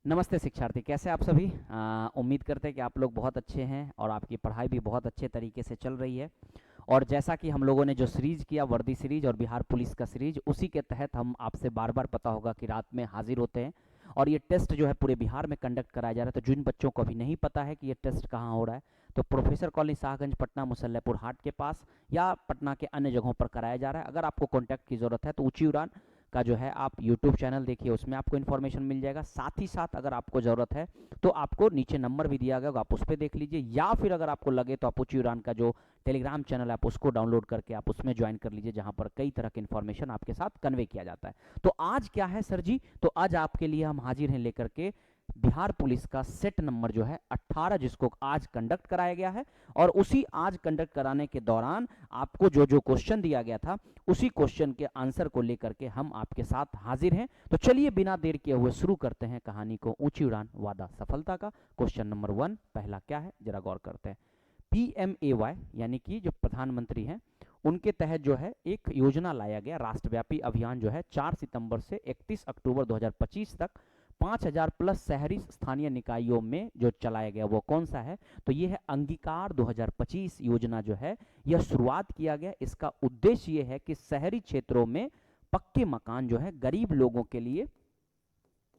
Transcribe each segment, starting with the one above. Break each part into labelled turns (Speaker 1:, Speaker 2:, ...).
Speaker 1: नमस्ते शिक्षार्थी, कैसे आप सभी। उम्मीद करते हैं कि आप लोग बहुत अच्छे हैं और आपकी पढ़ाई भी बहुत अच्छे तरीके से चल रही है। और जैसा कि हम लोगों ने जो सीरीज किया वर्दी सीरीज और बिहार पुलिस का सीरीज, उसी के तहत हम आपसे बार बार पता होगा कि रात में हाजिर होते हैं और ये टेस्ट जो है पूरे बिहार में कंडक्ट कराया जा रहा है। तो जिन बच्चों को अभी नहीं पता है कि ये टेस्ट कहाँ हो रहा है, तो प्रोफेसर कॉलोनी शाहगंज पटना मुसल्लेपुर हाट के पास या पटना के अन्य जगहों पर कराया जा रहा है। अगर आपको कॉन्टैक्ट की ज़रूरत है तो ऊंची उड़ान का जो है आप यूट्यूब चैनल देखिए, उसमें आपको इन्फॉर्मेशन मिल जाएगा। साथ ही साथ अगर आपको ज़रूरत है तो आपको नीचे नंबर भी दिया गया होगा, आप उस पर देख लीजिए, या फिर अगर आपको लगे तो आप ऊंची उड़ान का जो टेलीग्राम चैनल है आप उसको डाउनलोड करके आप उसमें ज्वाइन कर लीजिए, जहां पर कई तरह की इन्फॉर्मेशन आपके साथ कन्वे किया जाता है। तो आज क्या है सर जी, तो आज आपके लिए हम हाजिर हैं लेकर के बिहार पुलिस का सेट नंबर जो है 18, जिसको आज कंडक्ट कराया गया है। और उसी आज कंडक्ट कराने के दौरान आपको जो जो क्वेश्चन दिया गया था, उसी क्वेश्चन के आंसर को लेकर के हम आपके साथ हाजिर हैं। तो चलिए बिना देर किए हुए शुरू करते हैं कहानी को, ऊंची उड़ान वादा सफलता का। क्वेश्चन नंबर 1 पहला क्या है, जरा गौर करते हैं। PMAY यानी कि जो प्रधानमंत्री हैं, उनके तहत जो है एक योजना लाया गया, राष्ट्रव्यापी अभियान जो है 4 सितंबर से 31 अक्टूबर 2025 तक 5000 प्लस शहरी स्थानीय निकायों में जो चलाया गया, वो कौन सा है, तो ये है अंगीकार 2025 योजना जो है, यह शुरुआत किया गया। इसका उद्देश्य ये है कि शहरी क्षेत्रों में पक्के मकान जो है गरीब लोगों के लिए,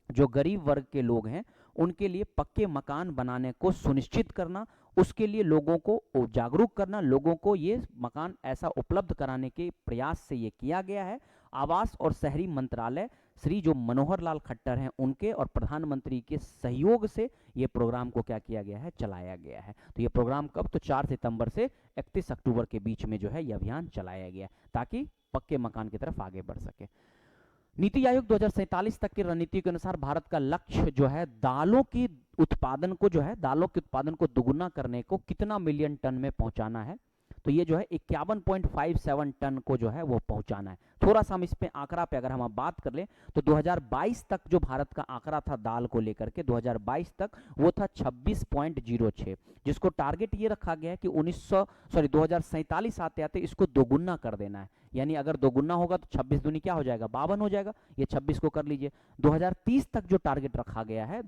Speaker 1: जो गरीब वर्ग के लोग हैं उनके लिए पक्के मकान बनाने को सुनिश्चित करना, उसके लिए लोगों को जागरूक करना, लोगों को ये मकान ऐसा उपलब्ध कराने के प्रयास से ये किया गया है। आवास और शहरी मंत्रालय श्री जो मनोहर लाल खट्टर हैं उनके और प्रधानमंत्री के सहयोग से ये प्रोग्राम को क्या किया गया है, चलाया गया है। तो ये प्रोग्राम कब, तो 4 सितंबर से 31 अक्टूबर के बीच में जो है ये अभियान चलाया गया, ताकि पक्के मकान की तरफ आगे बढ़ सके। नीति आयोग 2047 तक की रणनीति के अनुसार भारत का लक्ष्य जो है दालों की उत्पादन को, जो है दालों के उत्पादन को दुगुना करने को कितना मिलियन टन में पहुंचाना है, तो ये जो है 51.57 टन को जो है वो पहुंचाना है। थोड़ा सा हम इस पे आंकड़ा पे अगर हम बात कर लें तो 2022 तक जो भारत का आंकड़ा था दाल को लेकर के, 2022 तक वो था 26.06, जिसको टारगेट ये रखा गया है कि 2047 आते आते इसको दोगुना कर देना है। यानी अगर दोगुना होगा तो 26 दूनी क्या हो जाएगा, 52 हो जाएगा, ये 26 को कर लीजिए। 2030 तक जो टारगेट रखा गया है,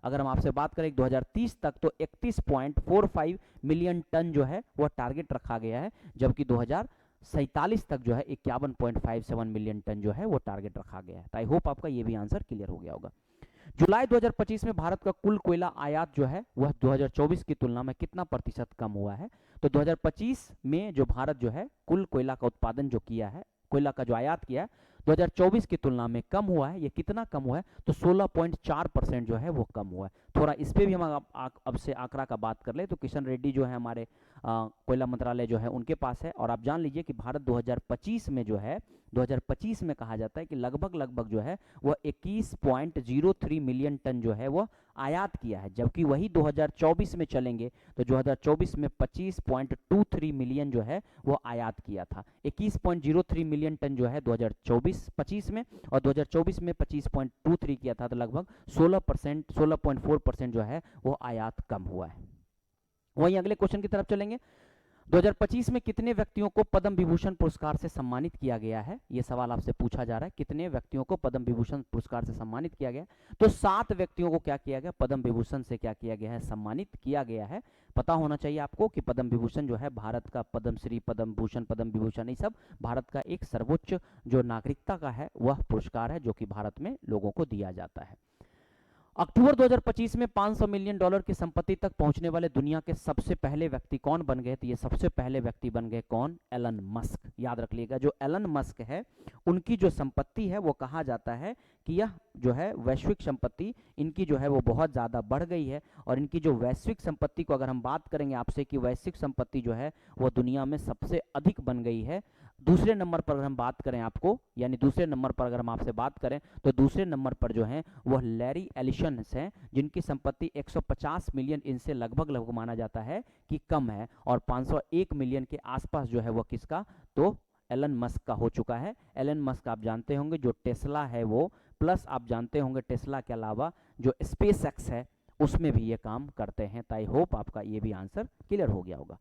Speaker 1: अगर हम आपसे बात करें 2030 तक, तो 31.45 मिलियन टन जो है वह टारगेट रखा गया है, जबकि 2047 तक जो है 51.57 मिलियन टन जो है वो टारगेट रखा गया है। तो आई होप आपका ये भी आंसर क्लियर हो गया होगा। जुलाई 2025 में भारत का कुल कोयला आयात जो है वह 2024 की तुलना में कितना प्रतिशत कम हुआ है, तो 2025 में जो भारत जो है कुल कोयला का उत्पादन जो किया है, कोयला का जो आयात किया है 2024 की तुलना में कम हुआ है। ये कितना कम हुआ है, तो 16.4% जो है वो कम हुआ है। थोड़ा इस पे भी हम अब से आंकड़ा का बात कर ले तो किशन रेड्डी जो है हमारे कोयला मंत्रालय जो है उनके पास है, और आप जान लीजिए कि भारत 2025 में जो है, 2025 में कहा जाता है कि लगभग जो है वह 21.03 मिलियन टन जो है वह आयात किया है, जबकि वही 2024 में चलेंगे तो 2024 में 25.23 मिलियन जो है वो आयात किया था। 21.03 मिलियन टन जो है 2024-25 में, और 2024 में 25.23 किया था, तो लगभग 16%, 16.4% जो है वो आयात कम हुआ है। वहीं अगले क्वेश्चन की तरफ चलेंगे। 2025 में कितने व्यक्तियों को पद्म विभूषण पुरस्कार से सम्मानित किया गया है, यह सवाल आपसे पूछा जा रहा है, कितने व्यक्तियों को पद्म विभूषण पुरस्कार से सम्मानित किया गया, तो 7 व्यक्तियों को क्या किया गया, पद्म विभूषण से क्या किया गया है, सम्मानित किया गया है। पता होना चाहिए आपको कि पद्म विभूषण जो है भारत का, पद्म श्री, पद्म भूषण, पद्म विभूषण, ये सब भारत का एक सर्वोच्च जो नागरिकता का है वह पुरस्कार है, जो कि भारत में लोगों को दिया जाता है। अक्टूबर 2025 में $500 मिलियन की संपत्ति तक पहुंचने वाले दुनिया के सबसे पहले व्यक्ति कौन बन गए, तो ये सबसे पहले व्यक्ति बन गए कौन, एलन मस्क। याद रख लीजिएगा, जो एलन मस्क है उनकी जो संपत्ति है वो कहा जाता है कि यह जो है वैश्विक संपत्ति इनकी जो है वो बहुत ज़्यादा बढ़ गई है, और इनकी जो वैश्विक संपत्ति को अगर हम बात करेंगे आपसे कि वैश्विक संपत्ति जो है वो दुनिया में सबसे अधिक बन गई है। दूसरे नंबर पर अगर हम बात करें आपको, यानी दूसरे नंबर पर अगर हम आपसे बात करें तो दूसरे नंबर पर जो है वह लैरी एलिसन हैं, जिनकी संपत्ति 150 मिलियन, इनसे लगभग माना जाता है कि कम है, और 501 मिलियन के आसपास जो है वह किसका, तो एलन मस्क का हो चुका है। एलन मस्क आप जानते होंगे जो टेस्ला है वो, प्लस आप जानते होंगे टेस्ला के अलावा जो स्पेसएक्स है उसमें भी ये काम करते हैं। तो आई होप आपका ये भी आंसर क्लियर हो गया होगा।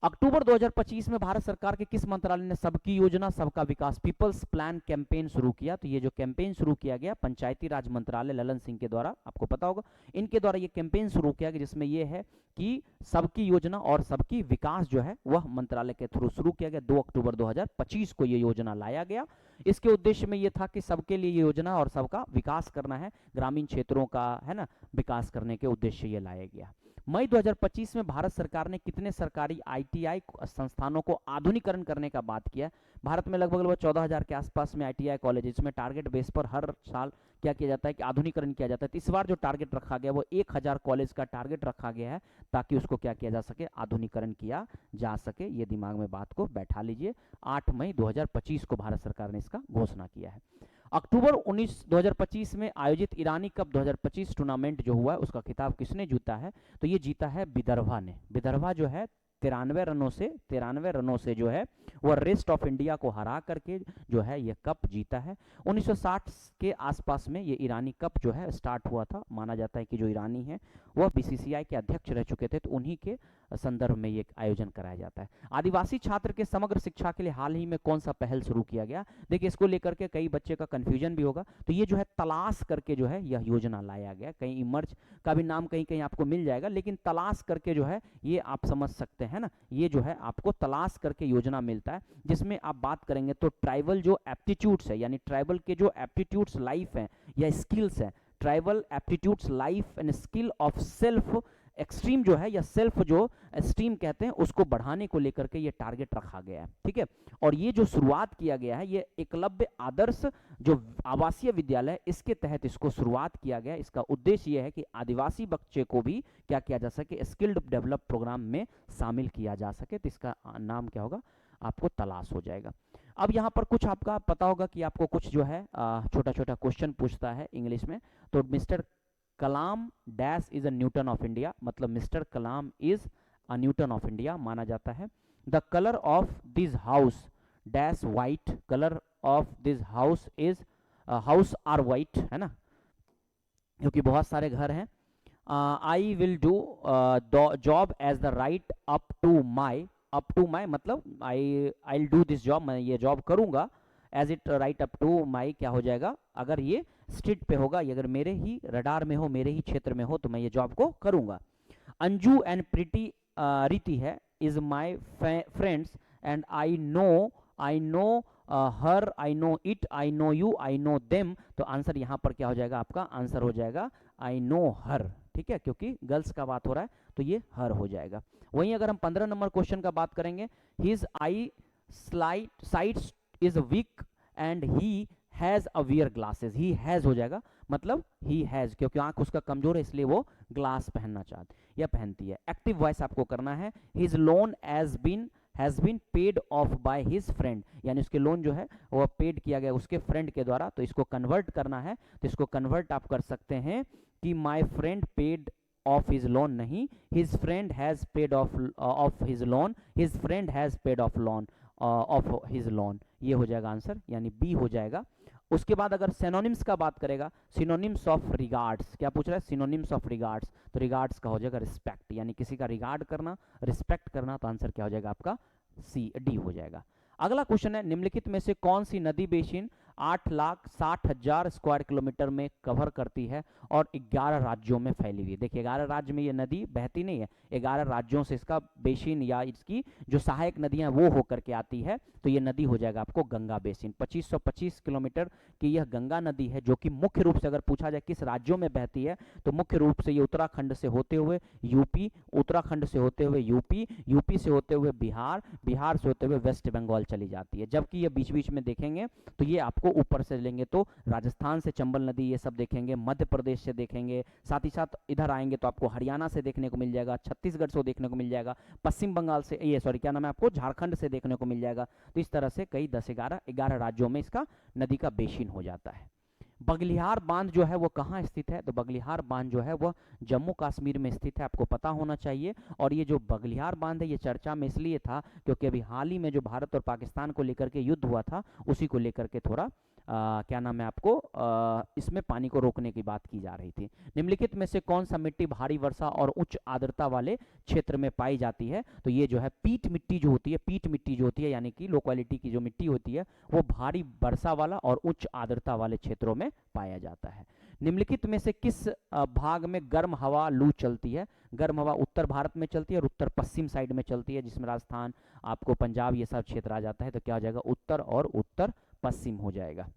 Speaker 1: अक्टूबर 2025 में भारत सरकार के किस मंत्रालय ने सबकी योजना सबका विकास पीपल्स प्लान कैंपेन शुरू किया? तो ये जो कैंपेन शुरू किया गया पंचायती राज मंत्रालय ललन सिंह के द्वारा, आपको पता होगा, इनके द्वारा ये कैंपेन शुरू किया गया, जिसमें ये है कि सबकी योजना और सबकी विकास जो है वह मंत्रालय के थ्रू शुरू किया गया। 2 अक्टूबर 2025 को ये योजना लाया गया। इसके उद्देश्य में ये था कि सबके लिए ये योजना और सबका विकास करना है, ग्रामीण क्षेत्रों का है ना विकास करने के उद्देश्य ये लाया गया। मई 2025 में भारत सरकार ने कितने सरकारी आईटीआई संस्थानों को आधुनिकीकरण करने का बात किया? भारत में लगभग 14,000 के आसपास में आईटीआई कॉलेज, इसमें टारगेट बेस पर हर साल क्या किया जाता है कि आधुनिकीकरण किया जाता है। तो इस बार जो टारगेट रखा गया वो 1,000 कॉलेज का टारगेट रखा गया है, ताकि उसको क्या किया जा सके, आधुनिकीकरण किया जा सके। ये दिमाग में बात को बैठा लीजिए। 8 मई 2025 को भारत सरकार ने इसका घोषणा किया है। अक्टूबर 2025 में आयोजित ईरानी कप 2025 टूर्नामेंट जो हुआ है उसका खिताब किसने जीता है? तो ये जीता है विदर्भा ने। विदर्भा जो है 93 रनों से जो है वह रेस्ट ऑफ इंडिया को हरा करके जो है ये कप जीता है। 1960 के आसपास में ये ईरानी कप जो है स्टार्ट हुआ था। माना जाता है कि जो ईरानी है वह बीसीसीआई के अध्यक्ष रह चुके थे, तो उन्हीं के संदर्भ में ये आयोजन कराया जाता है। आदिवासी छात्र के समग्र शिक्षा के लिए हाल ही में कौन सा पहल शुरू किया गया? देखिए इसको लेकर के कई बच्चे का कंफ्यूजन भी होगा। तो ये जो है तलाश करके जो है यह योजना लाया गया। कहीं इमर्ज का भी नाम कहीं कहीं आपको मिल जाएगा, लेकिन तलाश करके जो है ये आप समझ सकते हैं ना, ये जो है आपको तलाश करके योजना मिलता है, जिसमें आप बात करेंगे तो ट्राइबल जो एप्टीट्यूड्स है, यानी ट्राइबल के जो एप्टीट्यूड्स लाइफ है या स्किल्स है, tribal aptitudes life and skill of self extreme जो है या सेल्फ जो स्ट्रीम कहते हैं उसको बढ़ाने को लेकर के ये टारगेट रखा गया है। ठीक है, और ये जो शुरुआत किया गया है ये एकलव्य आदर्श जो आवासीय विद्यालय है इसके तहत इसको शुरुआत किया गया। इसका उद्देश्य यह है कि आदिवासी बच्चे को भी क्या किया जा सके, स्किल्ड डेवलप प्रोग्राम में शामिल किया जा सके। तो इसका नाम क्या होगा, आपको तलाश हो जाएगा। अब यहाँ पर कुछ आपका पता होगा कि आपको कुछ जो है छोटा छोटा क्वेश्चन पूछता है इंग्लिश में। तो mister Kalam dash is a Newton of India, मतलब mister Kalam is a Newton of India माना जाता है। The colour of this house dash white, colour of this house is house are white, है ना, क्योंकि बहुत सारे घर हैं। I will do job as the right up to my मतलब आई डू दिस जॉब, मैं ये जॉब करूंगा, as it right up to माई क्या हो जाएगा, अगर ये स्ट्रीट पे होगा, ये अगर मेरे ही रडार में हो, मेरे ही क्षेत्र में हो, तो मैं ये जॉब को करूंगा। अंजू एंड प्रीति रीति है is my friends and I know her, I know it, I know you, I know them. तो आंसर यहाँ पर क्या हो जाएगा, आपका आंसर हो जाएगा आई नो हर। ठीक है, क्योंकि गर्ल्स का बात हो रहा है तो ये हर हो जाएगा। वहीं अगर हम 15 नंबर क्वेश्चन का बात करेंगे, his I sites is weak and he has a weird glasses, he has हो जाएगा, मतलब ही हैज, क्योंकि आंख उसका कमजोर है इसलिए वो ग्लास पहनना चाहती या पहनती है। एक्टिव वॉइस आपको करना है, his loan has been paid off by his friend, यानी उसके लोन जो है वो पेड किया गया उसके फ्रेंड के द्वारा। तो इसको कन्वर्ट करना है, तो इसको कन्वर्ट आप कर सकते हैं कि my friend paid off his loan, नहीं, his friend has paid off his loan, his friend has paid off loan of his loan, ये हो जाएगा आंसर, यानी बी हो जाएगा। उसके बाद अगर सिनोनिम्स का बात करेगा, सिनोनिम्स ऑफ रिगार्ड्स, क्या पूछ रहा है, सिनोनिम्स ऑफ रिगार्ड्स, तो रिगार्ड्स का हो जाएगा रिस्पेक्ट, यानी किसी का रिगार्ड करना, रिस्पेक्ट करना, तो आंसर क्या हो जाएगा आपका सी, डी हो जाएगा। अगला क्वेश्चन है, निम्नलिखित में से कौन सी नदी बेसिन 8,60,000 स्क्वायर किलोमीटर में कवर करती है और 11 राज्यों में फैली हुई है? देखिए 11 राज्य में ये नदी बहती नहीं है, 11 राज्यों से इसका बेसिन या इसकी जो सहायक नदियां वो होकर के आती है, तो ये नदी हो जाएगा आपको गंगा बेसिन। 2525 किलोमीटर की यह गंगा नदी है, जो कि मुख्य रूप से अगर पूछा जाए किस राज्यों में बहती है, तो मुख्य रूप से ये उत्तराखंड से होते हुए यूपी, उत्तराखंड से होते हुए यूपी, यूपी से होते हुए बिहार, बिहार से होते हुए वेस्ट बंगाल चली जाती है। जबकि ये बीच बीच में देखेंगे तो ये आपको ऊपर से लेंगे तो राजस्थान से चंबल नदी, ये सब देखेंगे, मध्य प्रदेश से देखेंगे, साथ ही साथ इधर आएंगे तो आपको हरियाणा से देखने को मिल जाएगा, छत्तीसगढ़ से देखने को मिल जाएगा, पश्चिम बंगाल से, ये सॉरी क्या नाम है, आपको झारखंड से देखने को मिल जाएगा। तो इस तरह से कई 10-11 राज्यों में इसका नदी का बेसिन हो जाता है। बगलिहार बांध जो है वो कहाँ स्थित है? तो बगलिहार बांध जो है वह जम्मू कश्मीर में स्थित है, आपको पता होना चाहिए। और ये जो बगलिहार बांध है ये चर्चा में इसलिए था क्योंकि अभी हाल ही में जो भारत और पाकिस्तान को लेकर के युद्ध हुआ था, उसी को लेकर के थोड़ा क्या नाम है आपको, इसमें पानी को रोकने की बात की जा रही थी। निम्नलिखित में से कौन सा मिट्टी भारी वर्षा और उच्च आर्द्रता वाले क्षेत्र में पाई जाती है? तो ये जो है पीट मिट्टी जो होती है, पीट मिट्टी जो होती है यानी कि लो क्वालिटी की जो मिट्टी होती है वो भारी वर्षा वाला और उच्च आर्द्रता वाले क्षेत्रों में पाया जाता है। निम्नलिखित में से किस भाग में गर्म हवा लू चलती है? गर्म हवा उत्तर भारत में चलती है और उत्तर पश्चिम साइड में चलती है, जिसमें राजस्थान, आपको पंजाब, ये सब क्षेत्र आ जाता है। तो क्या हो जाएगा, उत्तर और उत्तर पश्चिम हो जाएगा।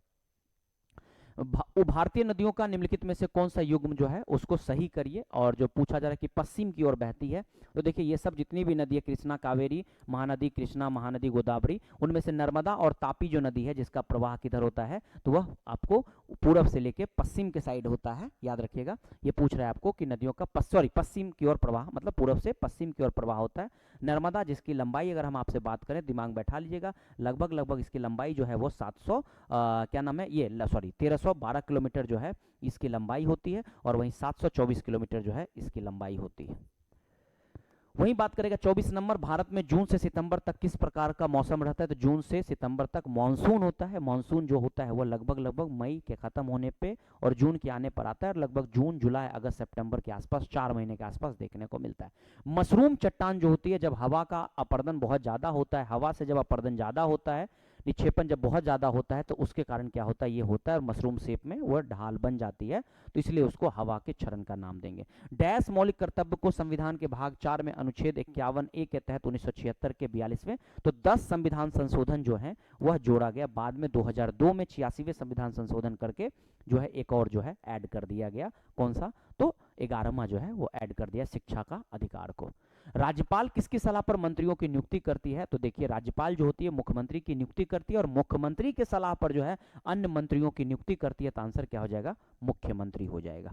Speaker 1: भारतीय नदियों का निम्नलिखित में से कौन सा युग्म जो है उसको सही करिए। और जो पूछा जा रहा है कि पश्चिम की ओर बहती है, तो देखिए ये सब जितनी भी नदी है, कृष्णा, कावेरी, महानदी, कृष्णा, महानदी, गोदावरी, उनमें से नर्मदा और तापी जो नदी है जिसका प्रवाह किधर होता है, तो वह आपको पूरब से लेके पश्चिम के साइड होता है। याद रखिएगा, ये पूछ रहा है आपको कि नदियों का पश्चिम की ओर प्रवाह, मतलब पूरब से पश्चिम की ओर प्रवाह होता है। नर्मदा, जिसकी लंबाई अगर हम आपसे बात करें, दिमाग बैठा लीजिएगा, लगभग इसकी लंबाई जो है वो 700 क्या नाम है, ये 1312 किलोमीटर जो है इसकी लंबाई होती है, और वहीं 724 किलोमीटर जो है इसकी लंबाई होती है। वहीं बात करेगा 24 नंबर, भारत में जून से सितंबर तक किस प्रकार का मौसम रहता है? तो जून से सितंबर तक मानसून होता है। मानसून जो होता है वो लगभग मई के खत्म होने पे और जून के आने पर आता है, और लगभग जून, जुलाई, अगस्त, सितंबर के आसपास, 4 महीने के आसपास देखने को मिलता है। मशरूम चट्टान जो होती है, जब हवा का अपर्दन बहुत ज्यादा होता है, हवा से जब अपर्दन ज्यादा होता है, निक्षेपण जब बहुत ज़्यादा होता है, तो उसके कारण क्या होता है, ये होता है मशरूम शेप में वह ढाल बन जाती है, तो इसलिए उसको हवा के क्षरण का नाम देंगे। डैश मौलिक कर्तव्य को संविधान के भाग 4 में अनुच्छेद 51A के तहत 1976 के 42वें, तो 10 संविधान संशोधन जो है वह जोड़ा गया। बाद में 2002 में 86वें संविधान संशोधन करके जो है एक और जो है ऐड कर दिया गया। कौन सा? तो 11वां जो है वो ऐड कर दिया, शिक्षा का अधिकार को। राज्यपाल किसकी सलाह पर मंत्रियों की नियुक्ति करती है? तो देखिए राज्यपाल जो होती है मुख्यमंत्री की नियुक्ति करती है, और मुख्यमंत्री के सलाह पर जो है अन्य मंत्रियों की नियुक्ति करती है। तो आंसर क्या हो जाएगा, मुख्यमंत्री हो जाएगा।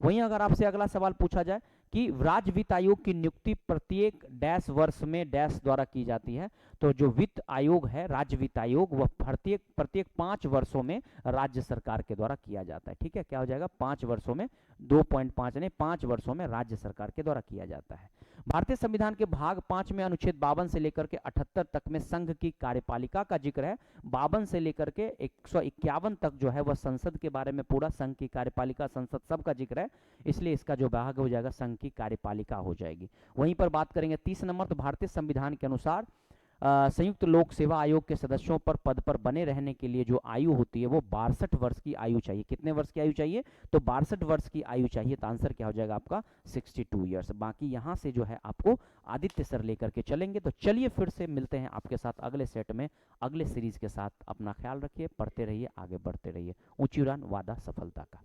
Speaker 1: वहीं अगर आपसे अगला सवाल पूछा जाए कि राज्य वित्त आयोग की नियुक्ति प्रत्येक डैश वर्ष में डैश द्वारा की जाती है, तो जो वित्त आयोग है, राज्य वित्त आयोग, वह प्रत्येक 5 वर्षों में राज्य सरकार के द्वारा किया जाता है। ठीक है, क्या हो जाएगा, 5 वर्षों में, 2.5 नहीं 5 वर्षों में राज्य सरकार के द्वारा किया जाता है। भारतीय संविधान के भाग 5 में अनुच्छेद 52 से लेकर के 78 तक में संघ की कार्यपालिका का जिक्र है। 52 से लेकर के 151 तक जो है वह संसद के बारे में, पूरा संघ की कार्यपालिका, संसद सब का जिक्र है, इसलिए इसका जो भाग हो जाएगा संघ की कार्यपालिका हो जाएगी। वहीं पर बात करेंगे 30 नंबर, तो भारतीय संविधान के अनुसार संयुक्त लोक सेवा आयोग के सदस्यों पर पद पर बने रहने के लिए जो आयु होती है वो 62 वर्ष की आयु चाहिए। कितने वर्ष की आयु चाहिए? तो 62 वर्ष की आयु चाहिए। तो आंसर क्या हो जाएगा आपका, 62 ईयर्स। बाकी यहाँ से जो है आपको आदित्य सर लेकर के चलेंगे। तो चलिए फिर से मिलते हैं आपके साथ अगले सेट में, अगले सीरीज के साथ। अपना ख्याल रखिए, पढ़ते रहिए, आगे बढ़ते रहिए। ऊंची उड़ान, वादा सफलता का।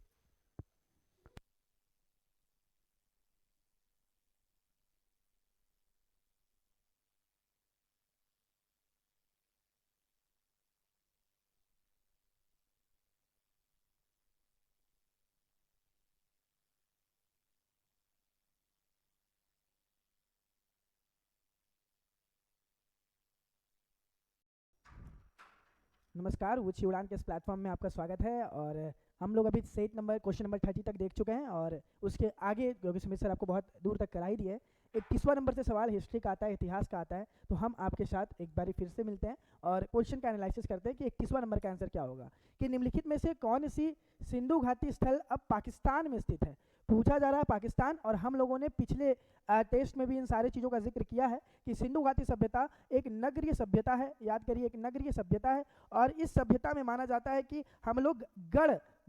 Speaker 2: नमस्कार, ऊंची उड़ान के इस प्लेटफॉर्म में आपका स्वागत है। और हम लोग अभी सेट नंबर, क्वेश्चन नंबर 30 तक देख चुके हैं, और उसके आगे योगी सुमित सर आपको बहुत दूर तक करा ही दिए। 21वां नंबर से सवाल हिस्ट्री का आता है, इतिहास का आता है। तो हम आपके साथ एक बार फिर से मिलते हैं और क्वेश्चन का एनालिसिस करते हैं कि 21वां नंबर का आंसर क्या होगा। कि निम्नलिखित में से कौन सी सिंधु घाटी स्थल अब पाकिस्तान में स्थित है? पूछा जा रहा है पाकिस्तान, और हम लोगों ने पिछले टेस्ट में भी इन सारी चीज़ों का जिक्र किया है कि सिंधु घाटी सभ्यता एक नगरीय सभ्यता है। याद करिए, एक नगरीय सभ्यता है, और इस सभ्यता में माना जाता है कि हम लोग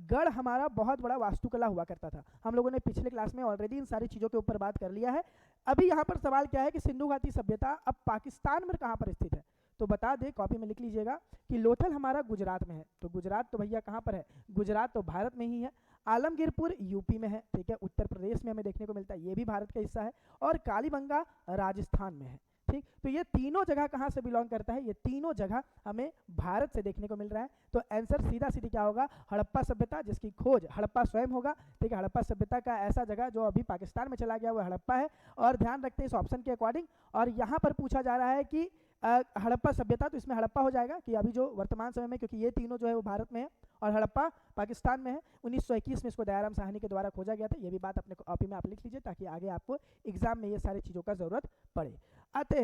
Speaker 2: गढ़ हमारा बहुत बड़ा वास्तुकला हुआ करता था। हम लोगों ने पिछले क्लास में ऑलरेडी इन सारी चीज़ों के ऊपर बात कर लिया है। अभी यहाँ पर सवाल क्या है कि सिंधु घाटी सभ्यता अब पाकिस्तान में कहाँ पर स्थित है? तो बता दें, कॉपी में लिख लीजिएगा कि लोथल हमारा गुजरात में है। तो गुजरात तो भैया कहाँ पर है? गुजरात तो भारत में ही है। आलमगीरपुर यूपी में है, ठीक है, उत्तर प्रदेश में हमें देखने को मिलता है, ये भी भारत का हिस्सा है। और कालीबंगा राजस्थान में है। ठीक, तो ये तीनों जगह कहाँ से बिलोंग करता है? ये तीनों जगह हमें भारत से देखने को मिल रहा है। तो आंसर सीधा सीधी क्या होगा, हड़प्पा सभ्यता, जिसकी खोज हड़प्पा स्वयं होगा। ठीक है, हड़प्पा सभ्यता का ऐसा जगह जो अभी पाकिस्तान में चला गया वो हड़प्पा है। और ध्यान रखते हैं इस ऑप्शन के अकॉर्डिंग। और यहाँ पर पूछा जा रहा है कि हड़प्पा सभ्यता, तो इसमें हड़प्पा हो जाएगा कि अभी जो वर्तमान समय में, क्योंकि ये तीनों जो है वो भारत में है और हड़प्पा पाकिस्तान में है। 1921 में इसको दयाराम साहनी के द्वारा खोजा गया था। ये भी बात अपने कॉपी में आप लिख लीजिए ताकि आगे आपको एग्जाम में ये सारी चीज़ों का ज़रूरत पड़े। आते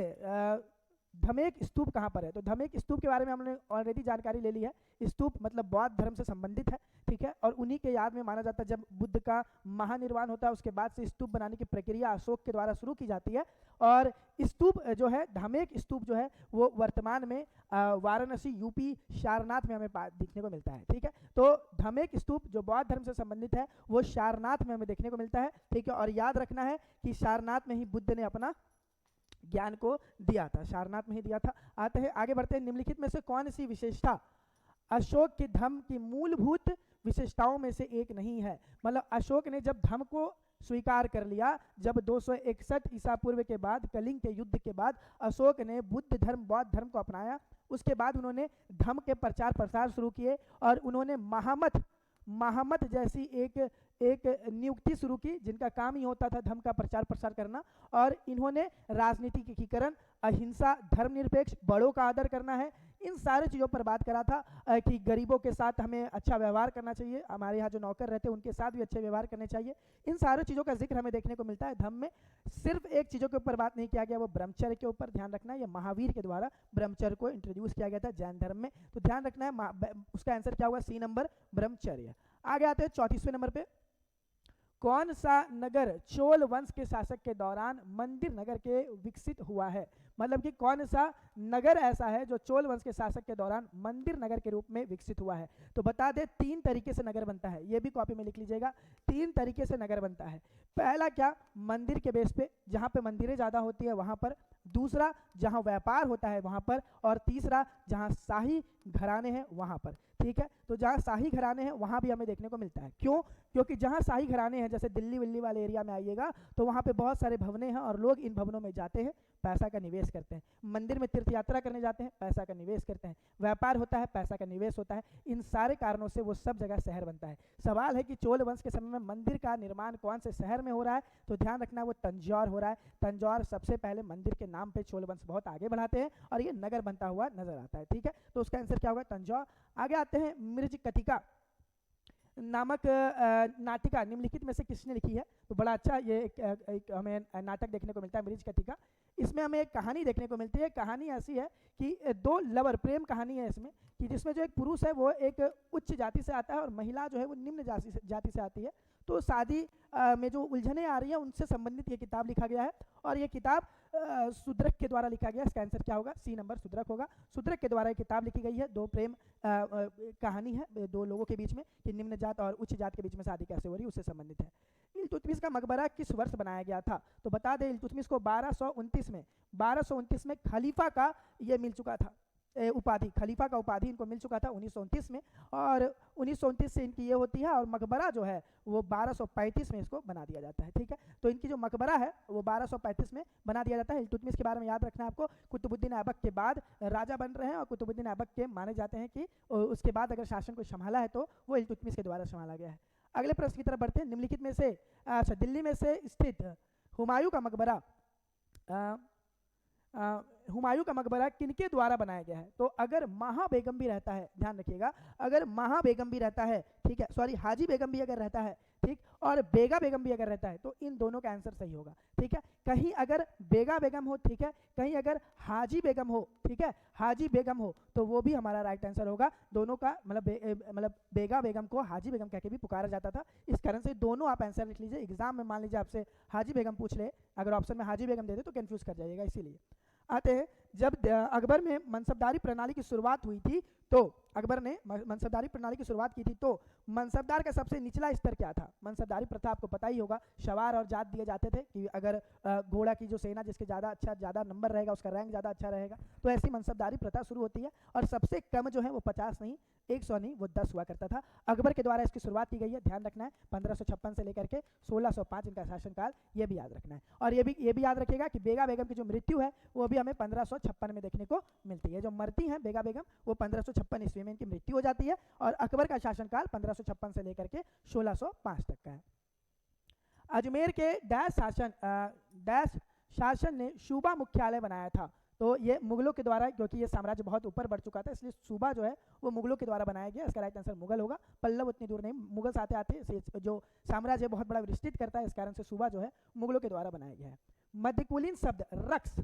Speaker 2: धमेक स्तूप कहाँ पर है? तो धमेक स्तूप के बारे में हमने ऑलरेडी जानकारी ले ली है। स्तूप मतलब बौद्ध धर्म से संबंधित है, ठीक है, और उन्हीं के याद में माना जाता है जब बुद्ध का महानिर्वाण होता है उसके बाद से स्तूप बनाने की प्रक्रिया अशोक के द्वारा शुरू की जाती है। और स्तूप जो है, धमेक स्तूप जो है वो वर्तमान में वाराणसी यूपी सारनाथ में हमें दिखने को मिलता है, ठीक है। तो धमेक स्तूप जो बौद्ध धर्म से संबंधित है वो सारनाथ में हमें देखने को मिलता है, ठीक है। और याद रखना है कि सारनाथ में ही बुद्ध ने अपना ज्ञान को दिया था, सारनाथ में ही दिया था। आते हैं आगे बढ़ते हैं, निम्नलिखित में से कौन सी विशेषता अशोक के धम्म की मूलभूत विशेषताओं में से एक नहीं है? मतलब अशोक ने जब धम्म को स्वीकार कर लिया, जब 261 ईसा पूर्व के बाद कलिंग के युद्ध के बाद अशोक ने बुद्ध धर्म बौद्ध धर्म को अपनाया, उसके बाद उन्होंने धम्म के प्रचार प्रसार शुरू किए और उन्होंने महामत जैसी एक नियुक्ति शुरू की जिनका काम ही होता था धर्म का प्रचार प्रसार करना। और इन्होंने राजनीति के एकीकरण, अहिंसा, धर्मनिरपेक्ष, बड़ों का आदर करना है, इन सारे चीज़ों पर बात करा था कि गरीबों के साथ हमें अच्छा व्यवहार करना चाहिए, हमारे यहाँ जो नौकर रहते हैं उनके साथ भी अच्छे व्यवहार करने चाहिए। इन सारी चीज़ों का जिक्र हमें देखने को मिलता है धम्म में। सिर्फ एक चीज़ों के ऊपर बात नहीं किया गया, वो ब्रह्मचर्य के ऊपर ध्यान रखना है। ये महावीर के द्वारा ब्रह्मचर्य को इंट्रोड्यूस किया गया था जैन धर्म में, तो ध्यान रखना है। उसका आंसर क्या होगा? सी नंबर, ब्रह्मचर्य। आगे आते हैं 34वें नंबर पे, कौन सा नगर चोल वंश के शासक के दौरान मंदिर नगर के विकसित हुआ है? मतलब कि कौन सा नगर ऐसा है जो चोल वंश के शासक के दौरान मंदिर नगर के रूप में विकसित हुआ है? तो बता दे 3 तरीके से नगर बनता है, ये भी कॉपी में लिख लीजिएगा। 3 तरीके से नगर बनता है। पहला क्या? मंदिर के बेस पे, जहाँ पे मंदिरें ज़्यादा होती है वहाँ पर। दूसरा, जहाँ व्यापार होता है वहाँ पर। और तीसरा, जहाँ शाही घराने हैं वहाँ पर, ठीक है। तो जहाँ शाही घराने हैं वहाँ भी हमें देखने को मिलता है। क्यों? क्योंकि जहाँ शाही घराने हैं, जैसे दिल्ली विल्ली वाले एरिया में आइएगा तो वहाँ पे बहुत सारे भवनें हैं और लोग इन भवनों में जाते हैं, पैसा का निवेश करते हैं। मंदिर में तीर्थ यात्रा करने जाते हैं, पैसा का निवेश करते हैं। व्यापार होता है, पैसा का निवेश होता है। इन सारे कारणों से वो सब जगह शहर बनता है। सवाल है कि चोल वंश के समय में मंदिर का निर्माण कौन से शहर में हो रहा है? तो ध्यान रखना वो तंजौर हो रहा है। तंजौर सबसे पहले मंदिर के नाम पे चोल वंश बहुत आगे बढ़ाते हैं और ये नगर बनता हुआ नजर आता है, ठीक है। तो उसका आंसर क्या होगा? तंजौर। आगे आते हैं, मिर्ज कटिका नामक नाटिका निम्नलिखित में से किसने लिखी है? तो बड़ा अच्छा ये एक हमें नाटक देखने को मिलता है, मिर्ज कटिका। इसमें हमें एक कहानी देखने को मिलती है। कहानी ऐसी है कि 2 लवर, प्रेम कहानी है इसमें, कि जिसमें जो एक पुरुष है वो एक उच्च जाति से आता है और महिला जो है वो निम्न जाति से आती है। तो शादी में जो उलझने आ रही है उनसे संबंधित ये किताब लिखा गया है और ये किताब सुद्रक के द्वारा लिखा गया। इसका आंसर क्या होगा? सी नंबर, सुद्रक होगा। सुद्रक के द्वारा ये किताब लिखी गई है। 2 प्रेम कहानी है 2 लोगों के बीच में कि निम्न जात और उच्च जात के बीच में शादी कैसे हो रही है, उससे संबंधित है। इल्तुतमिश का मकबरा किस वर्ष बनाया गया था? तो बता दें इल्तुतमिश को 1229 में खलीफा का ये मिल चुका था उपाधि, खलीफा का उपाधि इनको मिल चुका था 1929 में। और 1929 से इनकी ये होती है और मकबरा जो है वो 1235 में इसको बना दिया जाता है, ठीक है। तो इनकी जो मकबरा है वो 1235 में बना दिया जाता है। इल्तुतमिश के बारे में याद रखना है आपको, कुतुबुद्दीन ऐबक के बाद राजा बन रहे हैं और कुतुबुद्दीन ऐबक के माने जाते हैं कि उसके बाद अगर शासन को संभाला है तो वो इल्तुतमिश के द्वारा संभाला गया है। अगले प्रश्न की तरफ बढ़ते हैं। निम्नलिखित में से अच्छा, दिल्ली में से स्थित हुमायूं का मकबरा हुमायूं का मकबरा किनके द्वारा बनाया गया है? तो अगर महाबेगम भी रहता है, ध्यान रखिएगा, अगर महाबेगम भी रहता है, ठीक है, सॉरी हाजी बेगम भी अगर रहता है, ठीक, और बेगा बेगम भी अगर रहता है तो इन दोनों का आंसर सही होगा, ठीक है। कहीं अगर बेगा बेगम हो, ठीक है, कहीं अगर हाजी बेगम हो, ठीक है, हाजी बेगम हो तो वो भी हमारा राइट आंसर होगा। दोनों का मतलब बेगा बेगम को हाजी बेगम कह के भी पुकारा जाता था, इस कारण से दोनों आप आंसर लिख लीजिए। एग्जाम में मान लीजिए आपसे हाजी बेगम पूछ ले, अगर ऑप्शन में हाजी बेगम दे दे तो कंफ्यूज कर जाइएगा। इसीलिए आते हैं, जब अकबर में मनसबदारी प्रणाली की शुरुआत हुई थी तो अकबर ने मनसबदारी प्रणाली की शुरुआत की थी तो मनसबदार का सबसे निचला स्तर क्या था? मनसबदारी प्रथा आपको पता ही होगा, सवार और जात दिए जाते थे कि अगर घोड़ा की जो सेना जिसके ज़्यादा नंबर रहेगा उसका रैंक ज़्यादा अच्छा रहेगा। तो ऐसी मनसबदारी प्रथा शुरू होती है और सबसे कम जो है वो 50 नहीं, 100 नहीं, वो 10 हुआ करता था। अकबर के द्वारा इसकी शुरुआत की गई है, ध्यान रखना है। 1556 से लेकर के 1605 इनका शासनकाल, ये भी याद रखना है। और ये भी याद रखिएगा कि बेगा बेगम की जो मृत्यु है वो भी हमें 1556 में देखने को मिलती है। जो मरती हैं बेगा बेगम वो 1556 ईस्वी में इनकी मृत्यु हो जाती है और अकबर का शासनकाल 1556 से लेकर के 1605 तक का है। अजमेर के डैश शासन ने सूबा मुख्यालय बनाया था? तो ये मुगलों के द्वारा, क्योंकि ये साम्राज्य बहुत ऊपर बढ़ चुका था इसलिए सूबा जो है वो मुगलों के द्वारा बनाया गया। इसका राइट आंसर मुगल होगा। पल्लव उतनी दूर नहीं, मुगल आते आते जो साम्राज्य बहुत बड़ा विस्तृत करता है, इस कारण से सूबा जो है मुगलों के द्वारा बनाया गया है। मध्यकुलीन शब्द रक्स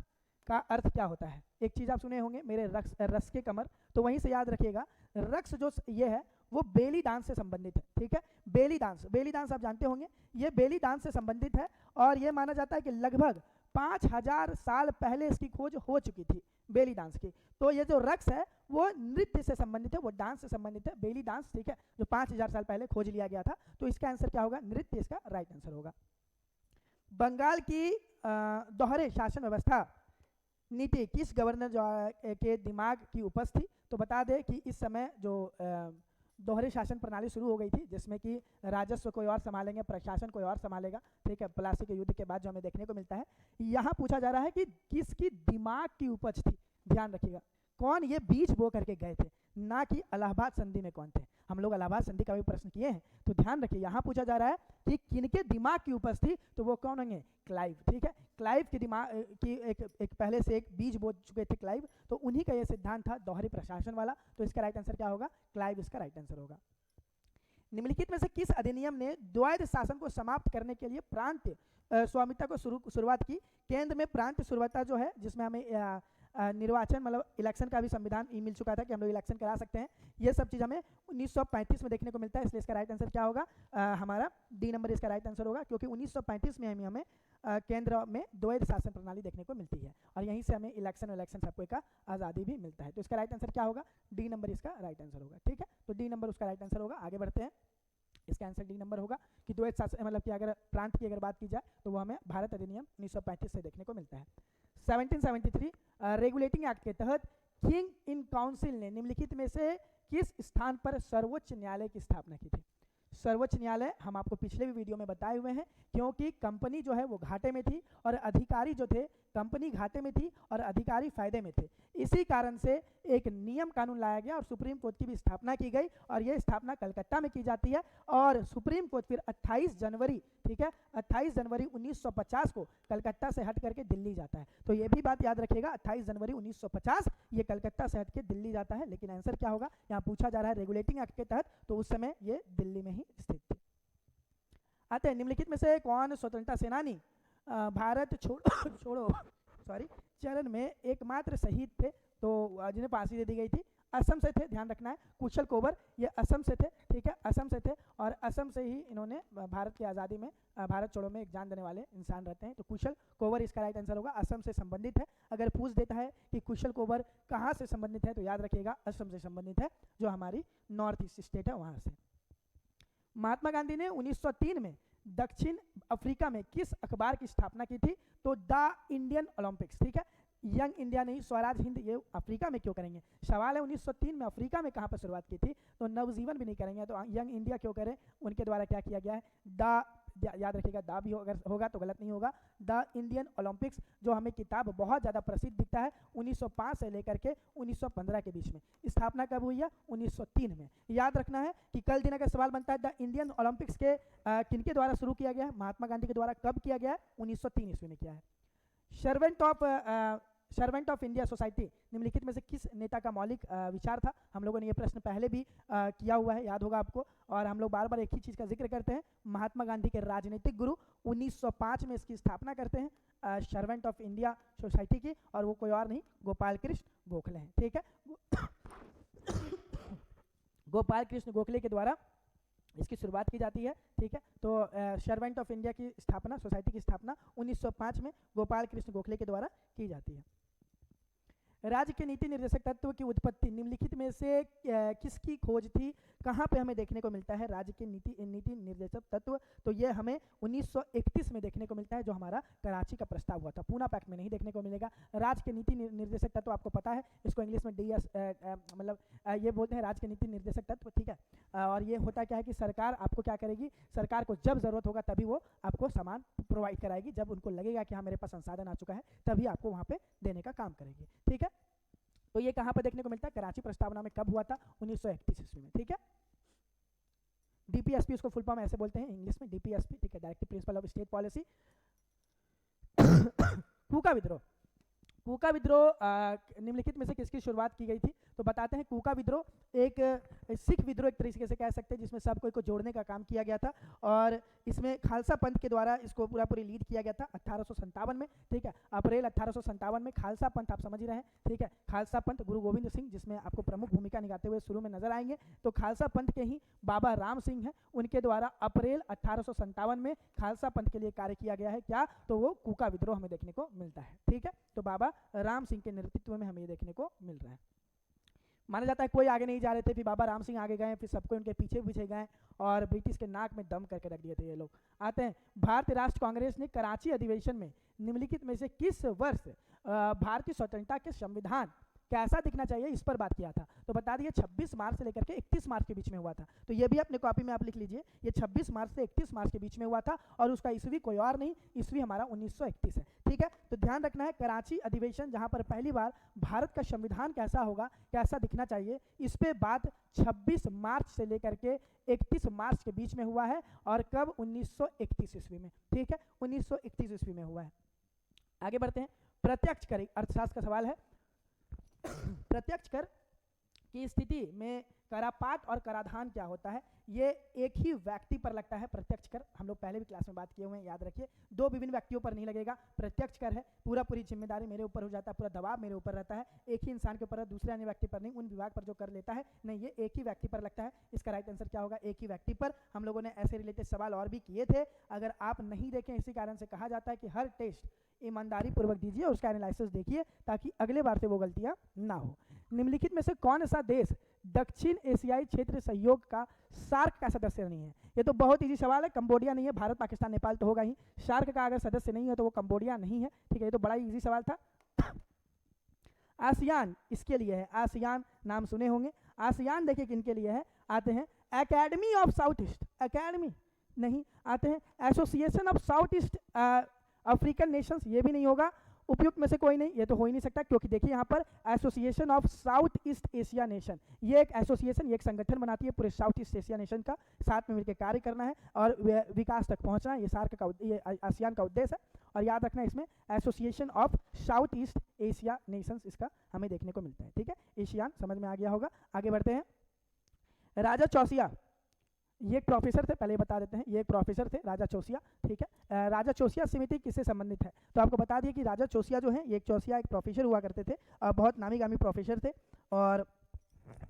Speaker 2: का अर्थ क्या होता है? एक चीज़ आप सुने होंगे, मेरे रक्स रस के कमर, तो वहीं से याद रखिएगा, रक्स जो ये है वो बेली डांस से संबंधित है, ठीक है। बेली डांस आप जानते होंगे, ये बेली डांस से संबंधित है और ये माना जाता है कि लगभग 5000 साल पहले इसकी खोज हो चुकी थी बेली डांस की। तो ये जो रक्स है वो नृत्य से संबंधित है, वो डांस से संबंधित है, बेली डांस, ठीक है, जो 5000 साल पहले खोज लिया गया था। तो इसका आंसर क्या होगा? नृत्य इसका राइट आंसर होगा। बंगाल की दोहरे शासन व्यवस्था नीति किस गवर्नर के दिमाग की उपज थी? तो बता दें कि इस समय जो दोहरे शासन प्रणाली शुरू हो गई थी, जिसमें कि राजस्व कोई और संभालेंगे, प्रशासन कोई और संभालेगा, ठीक है, प्लासी के युद्ध के बाद जो हमें देखने को मिलता है। यहाँ पूछा जा रहा है कि किसकी दिमाग की उपज थी। ध्यान रखिएगा, कौन ये बीज बो करके गए थे, ना कि इलाहाबाद संधि में कौन थे। हम लोग इलाहाबाद संधि का भी प्रश्न किए हैं, तो ध्यान रखिए, यहाँ पूछा जा रहा है कि किनके दिमाग की उपज थी, तो वो कौन होंगे? क्लाइव, ठीक है। क्लाइव के दिमाग की एक पहले से एक बीज बो चुके थे क्लाइव, तो उन्हीं का ये सिद्धांत था दोहरे प्रशासन वाला। तो इसका राइट आंसर क्या होगा? क्लाइव इसका राइट आंसर होगा। निम्नलिखित में से किस अधिनियम ने द्वैध शासन को समाप्त करने के लिए प्रांत स्वामित्व को शुरुआत की? केंद्र में प्रांत स्वामित्व जो है, जिसमें हमें निर्वाचन मतलब इलेक्शन का भी संविधान मिल चुका था कि हम लोग इलेक्शन करा सकते हैं, ये सब चीज़ हमें 1935 में देखने को मिलता है। इसलिए इसका राइट आंसर क्या होगा? हमारा डी नंबर इसका राइट आंसर होगा, क्योंकि 1935 में हमें केंद्र में द्वैध शासन प्रणाली देखने को मिलती है और यहीं से हमें इलेक्शन सबको का आज़ादी भी मिलता है। तो इसका राइट आंसर क्या होगा? डी नंबर इसका राइट आंसर होगा, ठीक है। तो डी नंबर उसका राइट आंसर होगा। आगे बढ़ते हैं, इसका आंसर डी नंबर होगा कि द्वैध शासन मतलब कि अगर प्रांत की अगर बात की जाए तो वो हमें भारत अधिनियम 1935 से देखने को मिलता है। 1773 रेगुलेटिंग एक्ट के तहत किंग इन काउंसिल ने निम्नलिखित में से किस स्थान पर सर्वोच्च न्यायालय की स्थापना की थी? सर्वोच्च न्यायालय हम आपको पिछले भी वीडियो में बताए हुए हैं, क्योंकि कंपनी जो है वो घाटे में थी और अधिकारी जो थे, कंपनी घाटे में थी और अधिकारी फायदे में थे। इसी कारण से एक नियम कानून लाया गया और सुप्रीम कोर्ट की भी स्थापना की गई और ये स्थापना कलकत्ता में की जाती है और सुप्रीम कोर्ट फिर 28 जनवरी, ठीक है, 28 जनवरी 1950 को कलकत्ता से हट करके दिल्ली जाता है। तो ये भी बात याद रखिएगा, 28 जनवरी 1950 ये कलकत्ता से हट के दिल्ली जाता है। लेकिन आंसर क्या होगा? यहाँ पूछा जा रहा है रेगुलेटिंग एक्ट के तहत, तो उस समय ये दिल्ली में ही स्थित थी। आते हैं, निम्नलिखित में से कौन स्वतंत्रता सेनानी भारत छोड़ो चरण में एकमात्र शहीद थे, तो जिन्हें फांसी दे दी गई थी? असम से थे, ध्यान रखना है, कुशल कोबर, ये असम से थे, ठीक है, असम से थे और असम से ही इन्होंने भारत की आज़ादी में, भारत छोड़ो में एक जान देने वाले इंसान रहते हैं। तो कुशल कोबर इसका राइट आंसर होगा, असम से संबंधित है। अगर पूछ देता है कि कुशल कोबर कहाँ से संबंधित है, तो याद रखिएगा असम से संबंधित है, जो हमारी नॉर्थ ईस्ट स्टेट है वहाँ से। महात्मा गांधी ने 1903 में दक्षिण अफ्रीका में किस अखबार की स्थापना की थी? तो द इंडियन ओलंपिक्स, ठीक है। यंग इंडिया नहीं, स्वराज हिंद, ये अफ्रीका में क्यों करेंगे? सवाल है 1903 में अफ्रीका में कहाँ पर शुरुआत की थी? तो नवजीवन भी नहीं करेंगे, तो यंग इंडिया क्यों करें? उनके द्वारा क्या किया गया है? याद रखिएगा, दा भी अगर होगा तो गलत नहीं होगा। द इंडियन ओलंपिक्स, जो हमें किताब बहुत ज़्यादा प्रसिद्ध दिखता है, 1905 से लेकर के 1915 के बीच में। स्थापना कब हुई है? 1903 में। याद रखना है कि कल दिन अगर सवाल बनता है द इंडियन ओलंपिक्स के किनके द्वारा शुरू किया गया है? महात्मा गांधी के द्वारा। कब किया गया है? 1903 ईस्वी में किया है। सर्वेंट ऑफ इंडिया सोसाइटी निम्नलिखित में से किस नेता का मौलिक विचार था? हम लोगों ने ये प्रश्न पहले भी किया हुआ है, याद होगा आपको, और हम लोग बार बार एक ही चीज़ का जिक्र करते हैं। महात्मा गांधी के राजनीतिक गुरु 1905 में इसकी स्थापना करते हैं सर्वेंट ऑफ इंडिया सोसाइटी की, और वो कोई और नहीं, गोपाल कृष्ण गोखले हैं, ठीक है। गोपाल कृष्ण गोखले के द्वारा इसकी शुरुआत की जाती है, ठीक है। तो सर्वेंट ऑफ इंडिया की स्थापना, सोसाइटी की स्थापना 1905 में गोपाल कृष्ण गोखले के द्वारा की जाती है। राज्य के नीति निर्देशक तत्व की उत्पत्ति निम्नलिखित में से किसकी खोज थी? कहाँ पे हमें देखने को मिलता है राज्य के नीति निर्देशक तत्व? तो ये हमें 1931 में देखने को मिलता है, जो हमारा कराची का प्रस्ताव हुआ था। पूना पैक्ट में नहीं देखने को मिलेगा। राज्य के नीति निर्देशक तत्व आपको पता है, इसको इंग्लिश में DS मतलब ये बोलते हैं राज्य के नीति निर्देशक तत्व, ठीक है। और ये होता क्या है कि सरकार आपको क्या करेगी? सरकार को जब ज़रूरत होगा तभी वो आपको सामान प्रोवाइड कराएगी, जब उनको लगेगा कि हाँ मेरे पास संसाधन आ चुका है, तभी आपको वहाँ पे देने का काम करेगी, ठीक है। तो ये कहाँ पर देखने को मिलता है? कराची प्रस्तावना में कब हुआ था? 1931 ईस्वी में, ठीक है। DPSP उसको फुल फॉर्म ऐसे बोलते हैं इंग्लिश में, DPSP, ठीक है, directive principle of state policy. Kuka विद्रोह निम्नलिखित में से किसकी शुरुआत की गई थी? तो बताते हैं कूका विद्रोह एक सिख विद्रोह एक तरीके से कह सकते हैं, जिसमें सब कोई को जोड़ने का काम किया गया था, और इसमें खालसा पंथ के द्वारा इसको पूरी लीड किया गया था 1857 में, ठीक है। अप्रैल 1857 में खालसा पंथ, आप समझ ही रहे हैं, ठीक है। खालसा पंथ गुरु गोविंद सिंह जिसमें आपको प्रमुख भूमिका निभाते हुए शुरू में नजर आएंगे, तो खालसा पंथ के ही बाबा राम सिंह हैं, उनके द्वारा अप्रैल 1857 में खालसा पंथ के लिए कार्य किया गया है। क्या? तो वो कूका विद्रोह हमें देखने को मिलता है, ठीक है। तो बाबा राम सिंह के नेतृत्व में हमें ये देखने को मिल रहा है। माना जाता है कोई आगे नहीं जा रहे थे, फिर बाबा राम सिंह आगे गए, फिर सबको उनके पीछे पीछे गए और ब्रिटिश के नाक में दम करके रख दिए थे ये लोग। आते हैं, भारतीय राष्ट्र कांग्रेस ने कराची अधिवेशन में निम्नलिखित में से किस वर्ष भारतीय स्वतंत्रता के संविधान कैसा दिखना चाहिए इस पर बात किया था? तो बता दिए 26 मार्च से लेकर के 31 मार्च के बीच में हुआ था। तो ये भी अपने कॉपी में आप लिख लीजिए, ये 26 मार्च से 31 मार्च के बीच में हुआ था, और उसका ईस्वी कोई और नहीं, ईस्वी हमारा 1931 है, ठीक है। तो ध्यान रखना है, कराची अधिवेशन जहां पर पहली बार भारत का संविधान कैसा होगा, कैसा दिखना चाहिए, इस पे बात 26 मार्च से लेकर के 31 मार्च के बीच में हुआ है, और कब? 1931 ईस्वी में, ठीक है, 1931 ईस्वी में हुआ है। आगे बढ़ते हैं, प्रत्यक्ष कर अर्थशास्त्र का सवाल है। प्रत्यक्ष कर की स्थिति में करापात और कराधान क्या होता है? ये एक ही व्यक्ति पर लगता है प्रत्यक्ष कर, हम लोग पहले भी क्लास में बात किए हुए हैं, याद रखिए। दो विभिन्न व्यक्तियों पर नहीं लगेगा। प्रत्यक्ष कर है पूरी जिम्मेदारी मेरे ऊपर हो जाता है, पूरा दबाव मेरे ऊपर रहता है, एक ही इंसान के ऊपर है, दूसरे अन्य व्यक्ति पर नहीं, उन विभाग पर जो कर लेता है नहीं, ये एक ही व्यक्ति पर लगता है। इसका राइट आंसर क्या होगा? एक ही व्यक्ति पर। हम लोगों ने ऐसे रिलेटेड सवाल और भी किए थे, अगर आप नहीं देखें, इसी कारण से कहा जाता है कि हर टेस्ट ईमानदारी पूर्वक दीजिए और उसका एनालिसिस देखिए, ताकि अगले बार से वो गलतियां ना हो। निम्नलिखित में से कौन सा देश दक्षिण एशियाई क्षेत्र सहयोग का सार्क का सदस्य नहीं है? ये तो बहुत इजी सवाल है, कंबोडिया नहीं है, भारत पाकिस्तान नेपाल तो होगा ही, सार्क का अगर सदस्य नहीं है तो वो कंबोडिया नहीं है, ठीक है। ये तो बड़ा इजी सवाल था। आसियान इसके लिए है, आसियान नाम सुने होंगे। आसियान देखिए किनके लिए है, आते हैं academy of south east, academy नहीं, आते हैं association of south east African Nations, ये भी नहीं होगा। उपयुक्त में से कोई नहीं, ये तो हो ही नहीं सकता, क्योंकि देखिए यहाँ पर association of south east Asia nation, ये एक एसोसिएशन, ये एक संगठन बनाती है पूरे साउथ ईस्ट एशिया नेशन का, साथ में मिलकर कार्य करना है और विकास तक पहुंचना है, ये सार्क का, ये आसियान का उद्देश्य है। और याद रखना इसमें association of south east Asia Nations, इसका हमें देखने को मिलता है, ठीक है। एशियान समझ में आ गया होगा। आगे बढ़ते हैं, राजा चौसिया, ये एक प्रोफेसर थे, पहले बता देते हैं, ये एक प्रोफेसर थे राजा चौसिया, ठीक है। राजा चौसिया समिति किससे संबंधित है? तो आपको बता दिए कि राजा चौसिया जो है, ये एक चौसिया एक प्रोफेसर हुआ करते थे, बहुत नामी गामी प्रोफेसर थे, और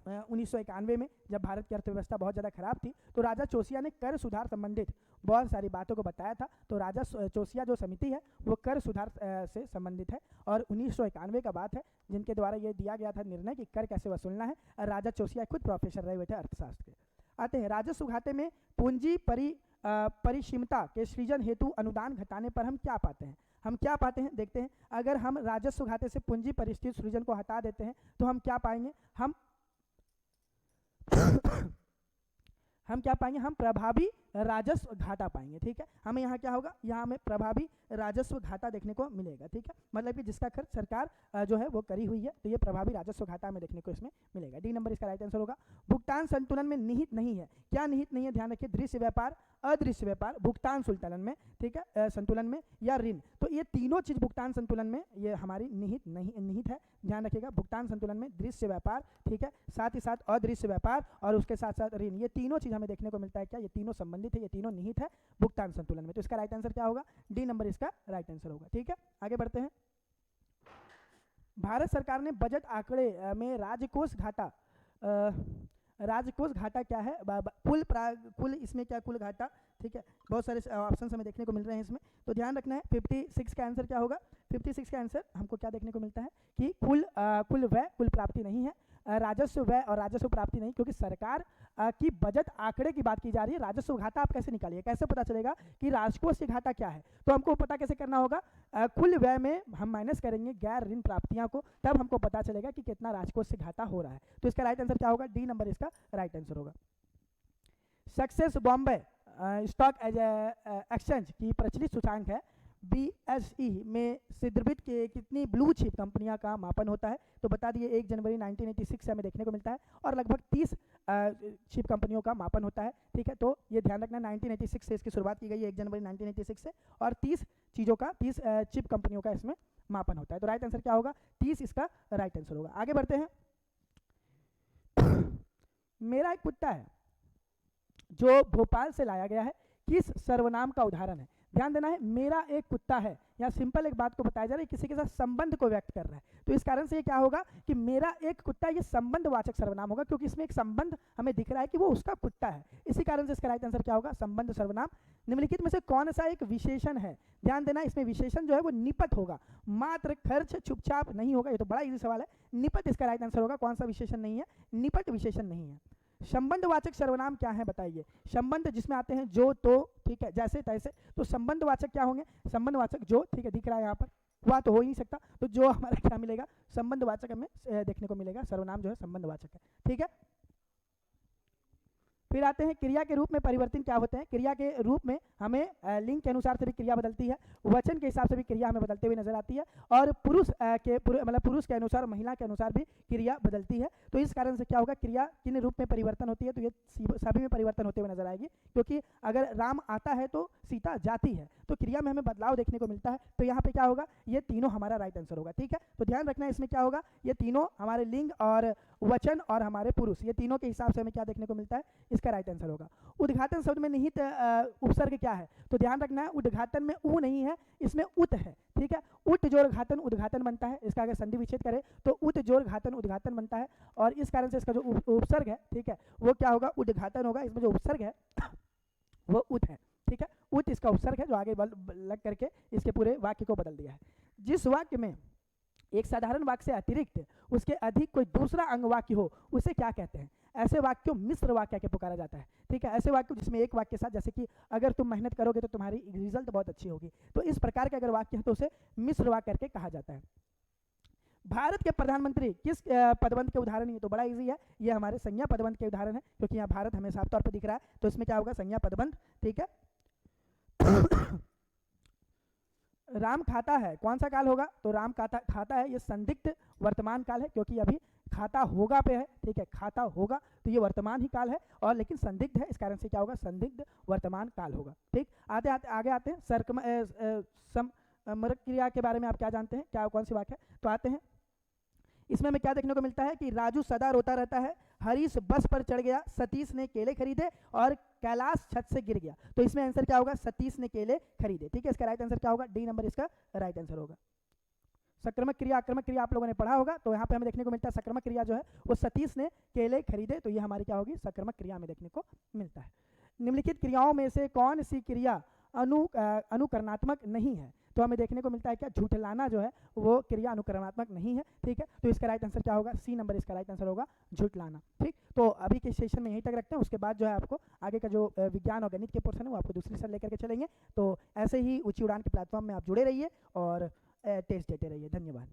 Speaker 2: 1991 में जब भारत की अर्थव्यवस्था बहुत ज़्यादा खराब थी, तो राजा चौसिया ने कर सुधार संबंधित बहुत सारी बातों को बताया था। तो राजा चौसिया जो समिति है वो कर सुधार से संबंधित है, और 1991 का बात है जिनके द्वारा ये दिया गया था निर्णय कि कर कैसे वसूलना है। राजा चौसिया खुद प्रोफेसर रहे हुए थे अर्थशास्त्र के। आते हैं, राजस्व घाटे में पूंजी परिसीमता के सृजन हेतु अनुदान घटाने पर हम क्या पाते हैं? हम क्या पाते हैं देखते हैं। अगर हम राजस्व घाटे से पूंजी परिस्थिति सृजन को हटा देते हैं तो हम क्या पाएंगे? हम क्या पाएंगे? हम प्रभावी राजस्व घाटा पाएंगे, ठीक है। हमें यहाँ क्या होगा? यहाँ हमें प्रभावी राजस्व घाटा देखने को मिलेगा, ठीक है। मतलब कि जिसका खर्च सरकार जो है वो करी हुई है, तो ये प्रभावी राजस्व घाटा हमें देखने को इसमें मिलेगा। डी नंबर इसका राइट आंसर होगा। भुगतान संतुलन में निहित नहीं है, क्या निहित नहीं है? ध्यान रखिए, दृश्य व्यापार, अदृश्य व्यापार, भुगतान संतुलन में, ठीक है, संतुलन में, या ऋण, तो ये तीनों चीज भुगतान संतुलन में ये हमारी निहित है। ध्यान रखिएगा, भुगतान संतुलन में दृश्य व्यापार, ठीक है, साथ ही साथ अदृश्य व्यापार और उसके साथ साथ ऋण, ये तीनों चीज हमें देखने को मिलता है। क्या? ये तीनों संबंधित है, ये तीनों निहित है भुगतान संतुलन में। तो इसका राइट आंसर क्या होगा? डी नंबर इसका राइट आंसर होगा, ठीक है। आगे बढ़ते हैं, भारत सरकार ने बजट आंकड़े में राजकोष घाटा, राजकोष घाटा क्या है? कुल इसमें क्या कुल घाटा, ठीक है, बहुत सारे ऑप्शन हमें देखने को मिल रहे हैं इसमें, तो ध्यान रखना है। 56 का आंसर क्या होगा? 56 का आंसर हमको क्या देखने को मिलता है कि कुल व्यय, कुल प्राप्ति नहीं है, राजस्व व्यय और राजस्व प्राप्ति नहीं, क्योंकि सरकार की बजट आंकड़े की बात की जा रही है। राजस्व घाटा आप कैसे निकालिए, कैसे पता चलेगा कि राजकोष से घाटा क्या है? तो हमको पता कैसे करना होगा? कुल व्यय में हम माइनस करेंगे गैर ऋण प्राप्तियां को, तब हमको पता चलेगा कि कितना राजकोष से घाटा हो रहा है। तो इसका राइट आंसर क्या होगा? डी नंबर इसका राइट आंसर होगा। सक्सेस बॉम्बे स्टॉक एक्सचेंज की प्रचलित सूचकांक है BSE में सिद्रबित के कितनी ब्लू चिप कंपनियां का मापन होता है? तो बता दिए 1 जनवरी 1986 से हमें देखने को मिलता है, और लगभग 30 चिप कंपनियों का मापन होता है, ठीक है। तो ये ध्यान रखना, 1986 से इसकी शुरुआत की गई है, 1 जनवरी 1986 से, और 30 चिप कंपनियों का इसमें मापन होता है। तो राइट आंसर क्या होगा? 30 इसका राइट आंसर होगा। आगे बढ़ते हैं, मेरा एक कुत्ता है जो भोपाल से लाया गया है, किस सर्वनाम का उदाहरण है? ध्यान देना है, मेरा एक कुत्ता है, यहाँ सिंपल एक बात को बताया जा रहा है, किसी के साथ संबंध को व्यक्त कर रहा है। तो इस कारण से ये क्या होगा कि मेरा एक कुत्ता, ये संबंधवाचक सर्वनाम होगा, क्योंकि इसमें एक संबंध हमें दिख रहा है कि वो उसका कुत्ता है। इसी कारण से इसका राइट आंसर क्या होगा? संबंध सर्वनाम। निम्नलिखित में से कौन सा एक विशेषण है? ध्यान देना, इसमें विशेषण जो है वो निपट होगा, मात्र, खर्च, चुपचाप नहीं होगा। ये तो बड़ा इजी सवाल है। निपट इसका राइट आंसर होगा। कौन सा विशेषण नहीं है? निपट विशेषण नहीं है। संबंधवाचक सर्वनाम क्या है बताइए? संबंध जिसमें आते हैं जो, तो, ठीक है, जैसे तैसे। तो संबंधवाचक क्या होंगे? संबंधवाचक जो, ठीक है, दिख रहा है यहाँ पर, वह तो हो ही नहीं सकता। तो जो हमारा क्या मिलेगा? संबंधवाचक हमें देखने को मिलेगा। सर्वनाम जो है संबंधवाचक है, ठीक है। फिर आते हैं क्रिया के रूप में परिवर्तन क्या होते हैं? क्रिया के रूप में हमें लिंग के अनुसार से भी क्रिया बदलती है, वचन के हिसाब से भी क्रिया हमें बदलते हुए नजर आती है, और पुरुष मतलब पुरुष के अनुसार, महिला के अनुसार भी क्रिया बदलती है। तो इस कारण से क्या होगा? क्रिया किन रूप में परिवर्तन होती है? तो ये सभी में परिवर्तन होते हुए नजर आएगी, क्योंकि अगर राम आता है तो सीता जाती है, तो क्रिया में हमें बदलाव देखने को मिलता है। तो यहाँ पे क्या होगा? ये तीनों हमारा राइट आंसर होगा, ठीक है। तो ध्यान रखना है, इसमें क्या होगा? ये तीनों हमारे लिंग और वचन और हमारे पुरुष, ये तीनों के हिसाब से हमें क्या देखने को मिलता है? इसका राइट आंसर होगा। उद्घाटन शब्द में निहित उपसर्ग क्या है? तो ध्यान रखना है, उद्घाटन में ऊ नहीं है, इसमें उत है, ठीक है। उत जोड़ घातन उद्घाटन बनता है। इसका अगर संधि विच्छेद करें तो उत जोड़ घातन उद्घाटन बनता है, और इस कारण से इसका जो उपसर्ग है, ठीक है, वो क्या होगा? उद्घाटन होगा। इसमें जो उपसर्ग है वो उत है, ठीक है। उत इसका उपसर्ग है जो आगे लग करके इसके पूरे वाक्य को बदल दिया है। जिस वाक्य में एक साधारण वाक्य से अतिरिक्त उसके अधिक कोई दूसरा अंग वाक्य हो, उसे क्या कहते हैं? ऐसे वाक्य को मिश्र वाक्य के पुकारा जाता है, ठीक है। ऐसे वाक्य जिसमें एक वाक्य के साथ, जैसे कि अगर तुम मेहनत करोगे तो तुम्हारी रिजल्ट बहुत अच्छी होगी, तो इस प्रकार के अगर वाक्य है तो उसे मिश्र वाक्य करके कहा जाता है। भारत के प्रधानमंत्री किस पदबंध के उदाहरण? ये तो बड़ा इजी है, ये हमारे संज्ञा पदबंध के उदाहरण है, क्योंकि यहाँ भारत हमें साफ तौर पर दिख रहा है। तो इसमें क्या होगा? संज्ञा पदबंध, ठीक है। राम खाता है, कौन सा काल होगा? तो राम खाता है, ये संदिग्ध वर्तमान काल है, क्योंकि अभी खाता होगा पे है, ठीक है। खाता होगा तो ये वर्तमान ही काल है, और लेकिन संदिग्ध है, इस कारण से क्या होगा? संदिग्ध वर्तमान काल होगा, ठीक। आगे आते हैं समर क्रिया के बारे में आप क्या जानते हैं? क्या कौन सी वाक्य है? तो आते हैं, इसमें हमें क्या देखने को मिलता है कि राजू सदा रोता रहता है, हरीश बस पर चढ़ गया, सतीश ने केले खरीदे, और कैलाश छत से गिर गया। तो इसमें आंसर क्या होगा? सतीश ने केले खरीदे, ठीक है। इसका राइट आंसर क्या होगा? डी नंबर इसका राइट आंसर होगा। सक्रामक क्रिया, आक्रमक क्रिया आप लोगों ने पढ़ा होगा, तो यहाँ पे हमें देखने को मिलता है सक्रामक क्रिया जो है वो सतीश ने केले खरीदे, तो ये हमारी क्या होगी? सक्रामक क्रिया में देखने को मिलता है। निम्नलिखित क्रियाओं में से कौन सी क्रिया अनुकरणात्मक नहीं है? तो हमें देखने को मिलता है क्या? झूठलाना जो है वो क्रिया अनुकरणात्मक नहीं है, ठीक है। तो इसका राइट आंसर क्या होगा? सी नंबर इसका राइट आंसर होगा, झूठलाना, ठीक। तो अभी के सेशन में यहीं तक रखते हैं, उसके बाद जो है आपको आगे का जो विज्ञान और गणित के पोर्शन है वो आपको दूसरी सर लेकर के चलेंगे। तो ऐसे ही ऊंची उड़ान के प्लेटफॉर्म में आप जुड़े रहिए और टेस्ट देते रहिए। धन्यवाद।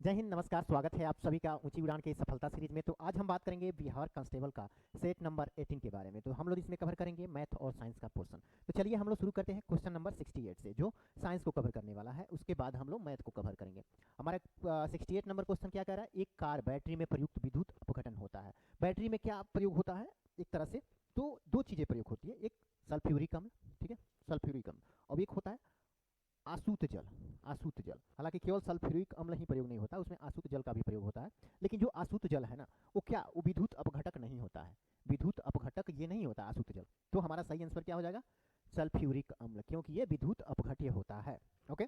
Speaker 3: जय हिंद, नमस्कार, स्वागत है आप सभी का ऊंची उड़ान के सफलता सीरीज में। तो आज हम बात करेंगे बिहार कांस्टेबल का सेट नंबर 18 के बारे में। तो हम लोग इसमें कवर करेंगे मैथ और साइंस का पोर्शन। तो चलिए हम लोग शुरू करते हैं क्वेश्चन नंबर 68 से, जो साइंस को कवर करने वाला है। उसके बाद हम लोग मैथ को कवर करेंगे। हमारा 68 नंबर क्वेश्चन क्या कह रहा है? एक कार बैटरी में प्रयुक्त विद्युत अपघटन होता है। बैटरी में क्या प्रयोग होता है? एक तरह से तो दो चीज़ें प्रयोग होती है, एक सल्फ्यूरिक अम्ल, ठीक है, सल्फ्यूरिक अम्ल, और एक होता है आसूत जल। आसूत जल, हालांकि केवल सल्फ्यूरिक अम्ल ही प्रयोग नहीं होता, उसमें आसूत जल का भी प्रयोग होता है। लेकिन जो आसूत जल है ना, वो क्या, वो विद्युत अपघटक नहीं होता है। विद्युत अपघटक ये नहीं होता आसूत जल। तो हमारा सही आंसर क्या हो जाएगा? सल्फ्यूरिक अम्ल, क्योंकि ये विद्युत अपघट्य होता है। ओके।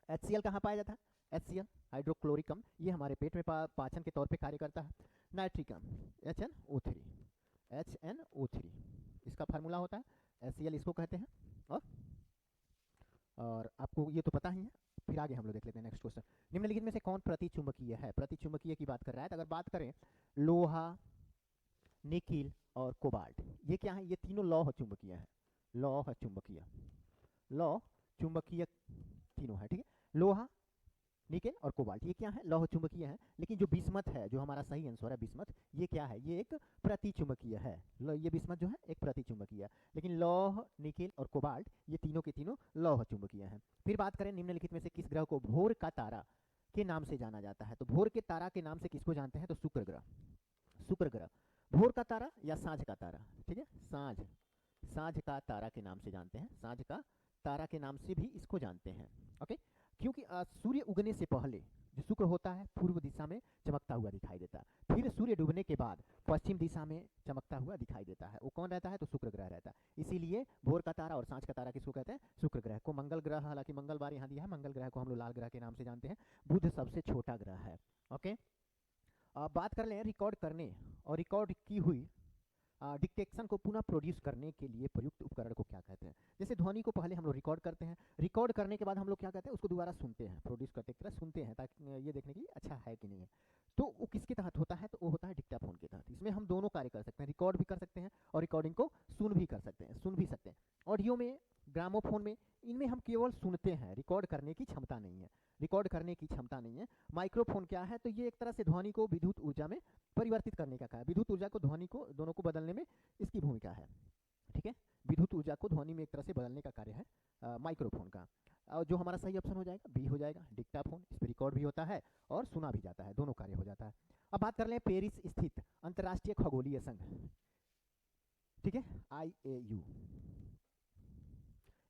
Speaker 3: HCl कहाँ पाया जाता है? HCl हाइड्रोक्लोरिक अम्ल, ये हमारे पेट में पाचन के तौर पे कार्य करता है। नाइट्रिक अम्ल HNO3, HNO3 इसका फार्मूला होता है, HCl इसको कहते हैं। और आपको ये तो पता ही है। फिर आगे हम लोग देख लेते हैं नेक्स्ट क्वेश्चन। निम्नलिखित में से कौन प्रतिचुंबकीय है? प्रतिचुंबकीय की बात कर रहा है। तो अगर बात करें लोहा, निकिल और कोबाल्ट, ये क्या है? ये तीनों लौह चुंबकीय है। लौह चुंबकीय, लौह चुंबकीय तीनों है, ठीक है। लोहा, निकेल और कोबाल्ट ये क्या है? लौह चुंबकीय है। लेकिन जो बिस्मथ है, जो हमारा सही आंसर है बिस्मथ, ये क्या है? ये एक प्रतिचुंबकीय है। ये बिस्मथ जो है एक प्रतिचुंबकीय है। लेकिन लौह, निकेल और कोबाल्ट ये तीनों के तीनों लौह चुंबकीय हैं। फिर बात करें निम्नलिखित में से किस ग्रह को भोर का तारा के नाम से जाना जाता है? तो भोर के तारा के नाम से किसको जानते हैं? तो शुक्र ग्रह। शुक्र ग्रह, भोर का तारा या सांझ का तारा, ठीक है, सांझ का तारा के नाम से जानते हैं। सांझ का तारा के नाम से भी इसको जानते हैं। ओके। क्योंकि सूर्य उगने से पहले जो शुक्र होता है पूर्व दिशा में चमकता हुआ दिखाई देता है। फिर सूर्य डूबने के बाद पश्चिम दिशा में चमकता हुआ दिखाई देता है। वो कौन रहता है? तो शुक्र ग्रह रहता है। इसीलिए भोर का तारा और सांझ का तारा किसको कहते हैं? शुक्र ग्रह को। मंगल ग्रह, हालांकि मंगलवार यहाँ दिया है, मंगल ग्रह को हम लोग लाल ग्रह के नाम से जानते हैं। बुध सबसे छोटा ग्रह है। ओके, अब बात कर लें रिकॉर्ड करने और रिकॉर्ड की हुई डिक्टेशन को पुनः प्रोड्यूस करने के लिए प्रयुक्त उपकरण को क्या कहते हैं? जैसे ध्वनि को पहले हम लोग रिकॉर्ड करते हैं, रिकॉर्ड करने के बाद हम लोग क्या कहते हैं? उसको दोबारा सुनते हैं, प्रोड्यूस करते एक तरह सुनते हैं ताकि ये देखने की अच्छा है कि नहीं है। तो वो किसके तहत होता है? तो वो होता है डिक्टाफोन के तहत। इसमें हम दोनों कार्य कर सकते हैं, रिकॉर्ड भी कर सकते हैं और रिकॉर्डिंग को सुन भी सकते हैं। ऑडियो में, ग्रामोफोन में, इनमें हम केवल सुनते हैं, रिकॉर्ड करने की क्षमता नहीं है, माइक्रोफोन क्या है? तो ये एक तरह से ध्वनि को विद्युत ऊर्जा में परिवर्तित करने का कार्य है। विद्युत ऊर्जा को ध्वनि को दोनों को बदलने में इसकी भूमिका है। ठीक है, विद्युत ऊर्जा को ध्वनि में एक तरह से बदलने का कार्य है माइक्रोफोन का। और जो हमारा सही ऑप्शन हो जाएगा बी हो जाएगा, डिक्टाफोन। इस पर रिकॉर्ड भी होता है और सुना भी जाता है, दोनों कार्य हो जाता है। अब बात कर लें पेरिस स्थित अंतर्राष्ट्रीय खगोलीय संघ, ठीक है, IAU,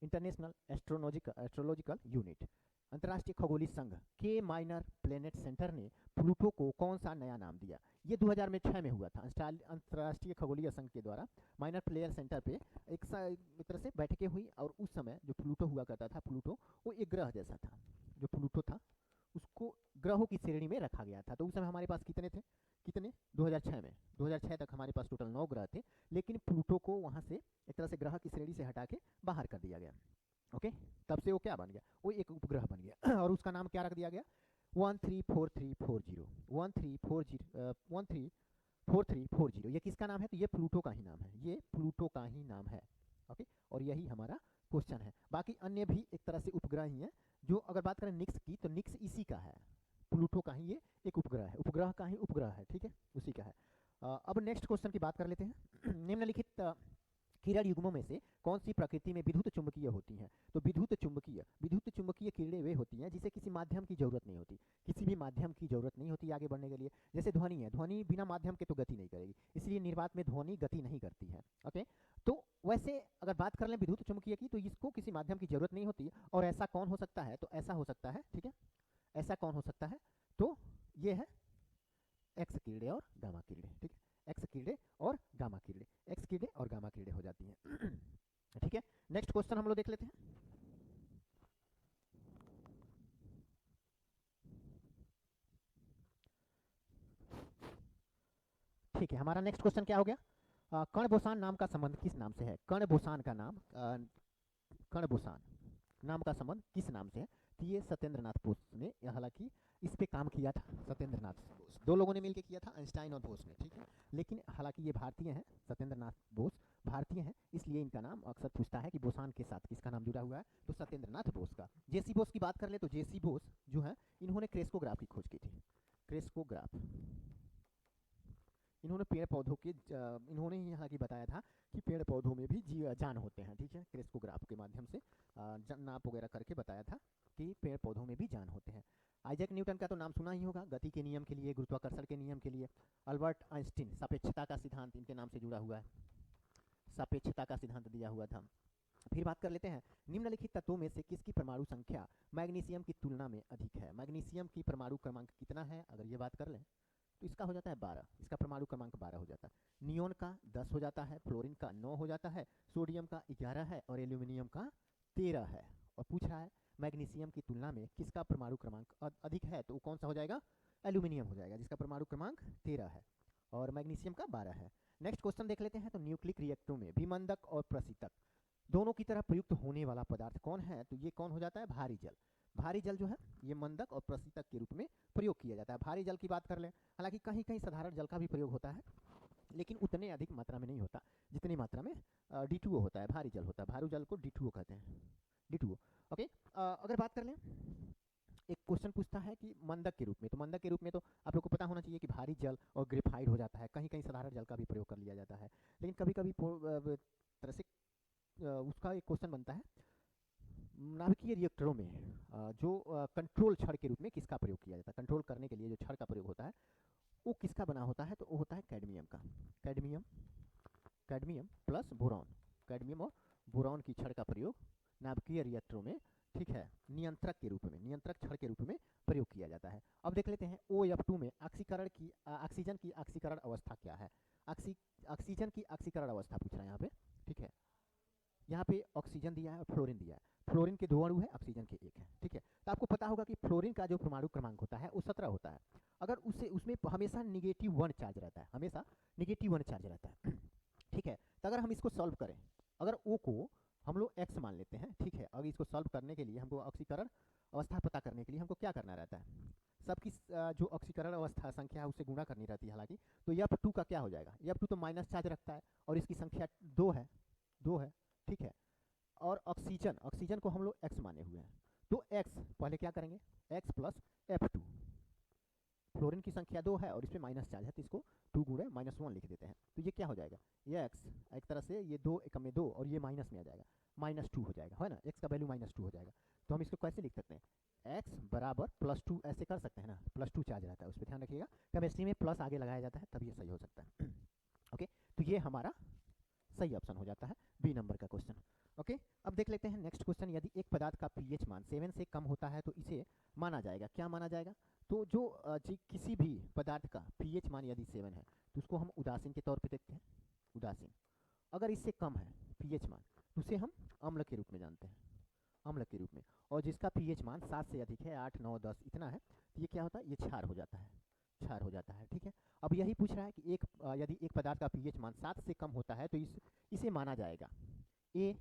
Speaker 3: इंटरनेशनल एस्ट्रोलॉजिकल यूनिट, अंतर्राष्ट्रीय खगोलीय संघ के माइनर प्लेनेट सेंटर ने प्लूटो को कौन सा नया नाम दिया? ये 2006 में हुआ था। अंतर्राष्ट्रीय खगोलीय संघ के द्वारा माइनर प्लेयर सेंटर पे एक तरह से बैठकें हुई और उस समय जो प्लूटो हुआ करता था, प्लूटो वो एक ग्रह जैसा था। जो प्लूटो था उसको ग्रहों की श्रेणी में रखा गया था। तो उस समय हमारे पास कितने थे? 2006 तक हमारे पास टोटल 9 ग्रह थे, लेकिन प्लूटो को वहाँ से एक तरह से ग्रह की श्रेणी से हटा के बाहर कर दिया गया। ओके, तब से वो क्या बन गया? वो एक उपग्रह बन गया और उसका नाम क्या रख दिया गया? 134340 134340। ये किसका नाम है? तो ये प्लूटो का ही नाम है, ओके, और यही हमारा क्वेश्चन है। बाकी अन्य भी एक तरह से उपग्रह ही हैं। जो अगर बात करें निक्स की, तो निक्स इसी का है, प्लूटो का ही ये एक उपग्रह का ही उपग्रह है। ठीक है, उसी का है। अब नेक्स्ट क्वेश्चन की बात कर लेते हैं। निम्नलिखित किरण युग्मों में से कौन सी प्रकृति में विद्युत चुंबकीय होती हैं? तो विद्युत चुंबकीय किरणें वे होती हैं जिसे किसी माध्यम की जरूरत नहीं होती, किसी भी माध्यम की जरूरत नहीं होती आगे बढ़ने के लिए। जैसे ध्वनि है, ध्वनि बिना माध्यम के तो गति नहीं करेगी, इसलिए निर्वात में ध्वनि गति नहीं करती है। ओके, तो वैसे अगर बात कर लें विद्युत चुंबकीय की, तो इसको किसी माध्यम की जरूरत नहीं होती। और ऐसा कौन हो सकता है? तो ऐसा हो सकता है, ठीक है, ऐसा कौन हो सकता है? तो ये है एक्स किरणें और गामा किरणें। ठीक है, एक्स किरणें और गामा किरणें हो जाती हैं। ठीक है, नेक्स्ट क्वेश्चन हम लोग देख लेते हैं। ठीक है, हमारा नेक्स्ट क्वेश्चन क्या हो गया? कण बोसान नाम का संबंध किस नाम से है? कण बोसान नाम का संबंध किस नाम से है? तो ये सत्येंद्रनाथ बोस ने, हालांकि इस पे काम किया था सत्येंद्रनाथ बोस, दो लोगों ने मिलकर किया था, आइंस्टाइन और बोस ने। ठीक है, लेकिन हालांकि ये भारतीय हैं, सत्येंद्रनाथ बोस भारतीय हैं, इसलिए इनका नाम अक्सर पूछता है कि बोसान के साथ किसका नाम जुड़ा हुआ है? तो सत्येंद्रनाथ बोस का। जेसी बोस की बात कर ले तो जेसी बोस जो है, इन्होंने क्रेस्कोग्राफ की खोज की थी। क्रेस्कोग्राफ, इन्होंने पेड़ पौधों के इन्होंने ही यहाँ की बताया था कि पेड़ पौधों में भी जान होते हैं। ठीक है, क्रेस्कोग्राफ के माध्यम से नाप वगैरह करके बताया था कि पेड़ पौधों में भी जान होते हैं। आइजैक न्यूटन का तो नाम सुना ही होगा, गति के नियम के लिए, गुरुत्वाकर्षण के नियम के लिए। अल्बर्ट आइंस्टीन, सापेक्षता का सिद्धांत इनके नाम से जुड़ा हुआ है, सापेक्षता का सिद्धांत दिया हुआ था। फिर बात कर लेते हैं, निम्नलिखित तत्वों में से किसकी परमाणु संख्या मैग्नीशियम की तुलना में अधिक है? मैग्नीशियम की परमाणु क्रमांक कितना है? अगर ये बात कर लें तो इसका हो जाता है 12, इसका परमाणु क्रमांक 12 हो जाता है। नियोन का 10 हो जाता है, फ्लोरीन का 9 हो जाता है, सोडियम का 11 है और एल्यूमिनियम का 13 है। और पूछ रहा है मैग्नीशियम की तुलना में किसका परमाणु क्रमांक अधिक है? तो कौन सा हो जाएगा? एल्यूमिनियम हो जाएगा, जिसका परमाणु क्रमांक 13 है और मैग्नीशियम का 12 है। नेक्स्ट क्वेश्चन देख लेते हैं। तो न्यूक्लिक रिएक्टरों में विमंदक और प्रशीतक दोनों की तरह प्रयुक्त होने वाला पदार्थ कौन है? तो ये कौन हो जाता है? भारी जल। भारी जल जो है ये मंदक और प्रशीतक के रूप में प्रयोग किया जाता है। भारी जल की बात कर लें, हालांकि कहीं कहीं साधारण जल का भी प्रयोग होता है, लेकिन उतने अधिक मात्रा में नहीं होता जितनी मात्रा में D2O होता है, भारी जल होता है। भारी जल को D2O कहते हैं, D2O। ओके, अगर बात कर लें, एक क्वेश्चन पूछता है कि मंदक के रूप में, तो मंदक के रूप में तो आप लोग को पता होना चाहिए कि भारी जल और ग्रेफाइट हो जाता है। कहीं कहीं साधारण जल का भी प्रयोग कर लिया जाता है, लेकिन कभी कभी तरह से उसका एक क्वेश्चन बनता है, नाभिकीय रिएक्टरों में जो कंट्रोल छड़ के रूप में किसका प्रयोग किया जाता है? कंट्रोल करने के लिए जो छड़ का प्रयोग होता है वो किसका बना होता है? तो वो होता है कैडमियम का। कैडमियम प्लस बोरॉन, कैडमियम और बोरॉन की छड़ का प्रयोग नाभिकीय रिएक्टरों में ठीक है, नियंत्रक के रूप में, नियंत्रक क्षण के रूप में प्रयोग किया जाता है। अब देख लेते हैं OF2 में ऑक्सीकरण की ऑक्सीजन की ऑक्सीकरण अवस्था क्या है। ऑक्सीजन की ऑक्सीकरण अवस्था पूछ रहा है यहाँ पे, ठीक है। यहाँ पे ऑक्सीजन दिया है और फ्लोरीन दिया है। फ्लोरीन के 2 अणु है, ऑक्सीजन के 1 है, ठीक है। तो आपको पता होगा कि फ्लोरीन का जो परमाणु क्रमांक होता है वो 17 होता है। अगर उसमें हमेशा -1 चार्ज रहता है, हमेशा -1 चार्ज रहता है, ठीक है। तो अगर हम इसको सॉल्व करें, अगर O को हम लोग x मान लेते हैं, ठीक है। अगर इसको सॉल्व करने के लिए हमको ऑक्सीकरण अवस्था पता करने के लिए हमको क्या करना रहता है, सबकी जो ऑक्सीकरण अवस्था संख्या है उससे गुणा करनी रहती है हालांकि। तो F2 का क्या हो जाएगा, F2 तो माइनस चार्ज रखता है और इसकी संख्या 2 है, ठीक है। और ऑक्सीजन को हम लोग x माने हुए हैं, तो x पहले क्या करेंगे, x प्लस F2। फ्लोरीन की संख्या 2 है और इसमें माइनस चार्ज है, तो इसको 2 गुणे -1 लिख देते हैं। तो ये क्या हो जाएगा, ये x एक तरह से ये 2 एकम में 2 और ये माइनस में आ जाएगा, -2 हो जाएगा, है ना। x का वैल्यू -2 हो जाएगा। तो हम इसको कैसे लिख सकते हैं, x बराबर +2 ऐसे कर सकते हैं ना, +2 चार्ज रहता है, उस पर ध्यान रखिएगा। केमिस्ट्री में प्लस आगे लगाया जाता है तब ये सही हो सकता है। ओके, तो ये हमारा सही ऑप्शन हो जाता है, बी नंबर का क्वेश्चन। ओके, अब देख लेते हैं नेक्स्ट क्वेश्चन। यदि एक पदार्थ का पीएच मान 7 से कम होता है तो इसे माना जाएगा, क्या माना जाएगा। तो जो किसी भी पदार्थ का पीएच मान यदि 7 है तो उसको हम उदासीन के तौर पे देखते हैं, उदासीन। अगर इससे कम है पीएच मान तो उसे हम अम्ल के रूप में जानते हैं, अम्ल के रूप में। और जिसका पीएच मान 7 से अधिक है, 8, 9, 10 इतना है, तो ये क्या होता है, ये क्षार हो जाता है, क्षार हो जाता है, ठीक है। अब यही पूछ रहा है कि यदि एक पदार्थ का पीएच मान 7 से कम होता है तो इसे माना जाएगा, ए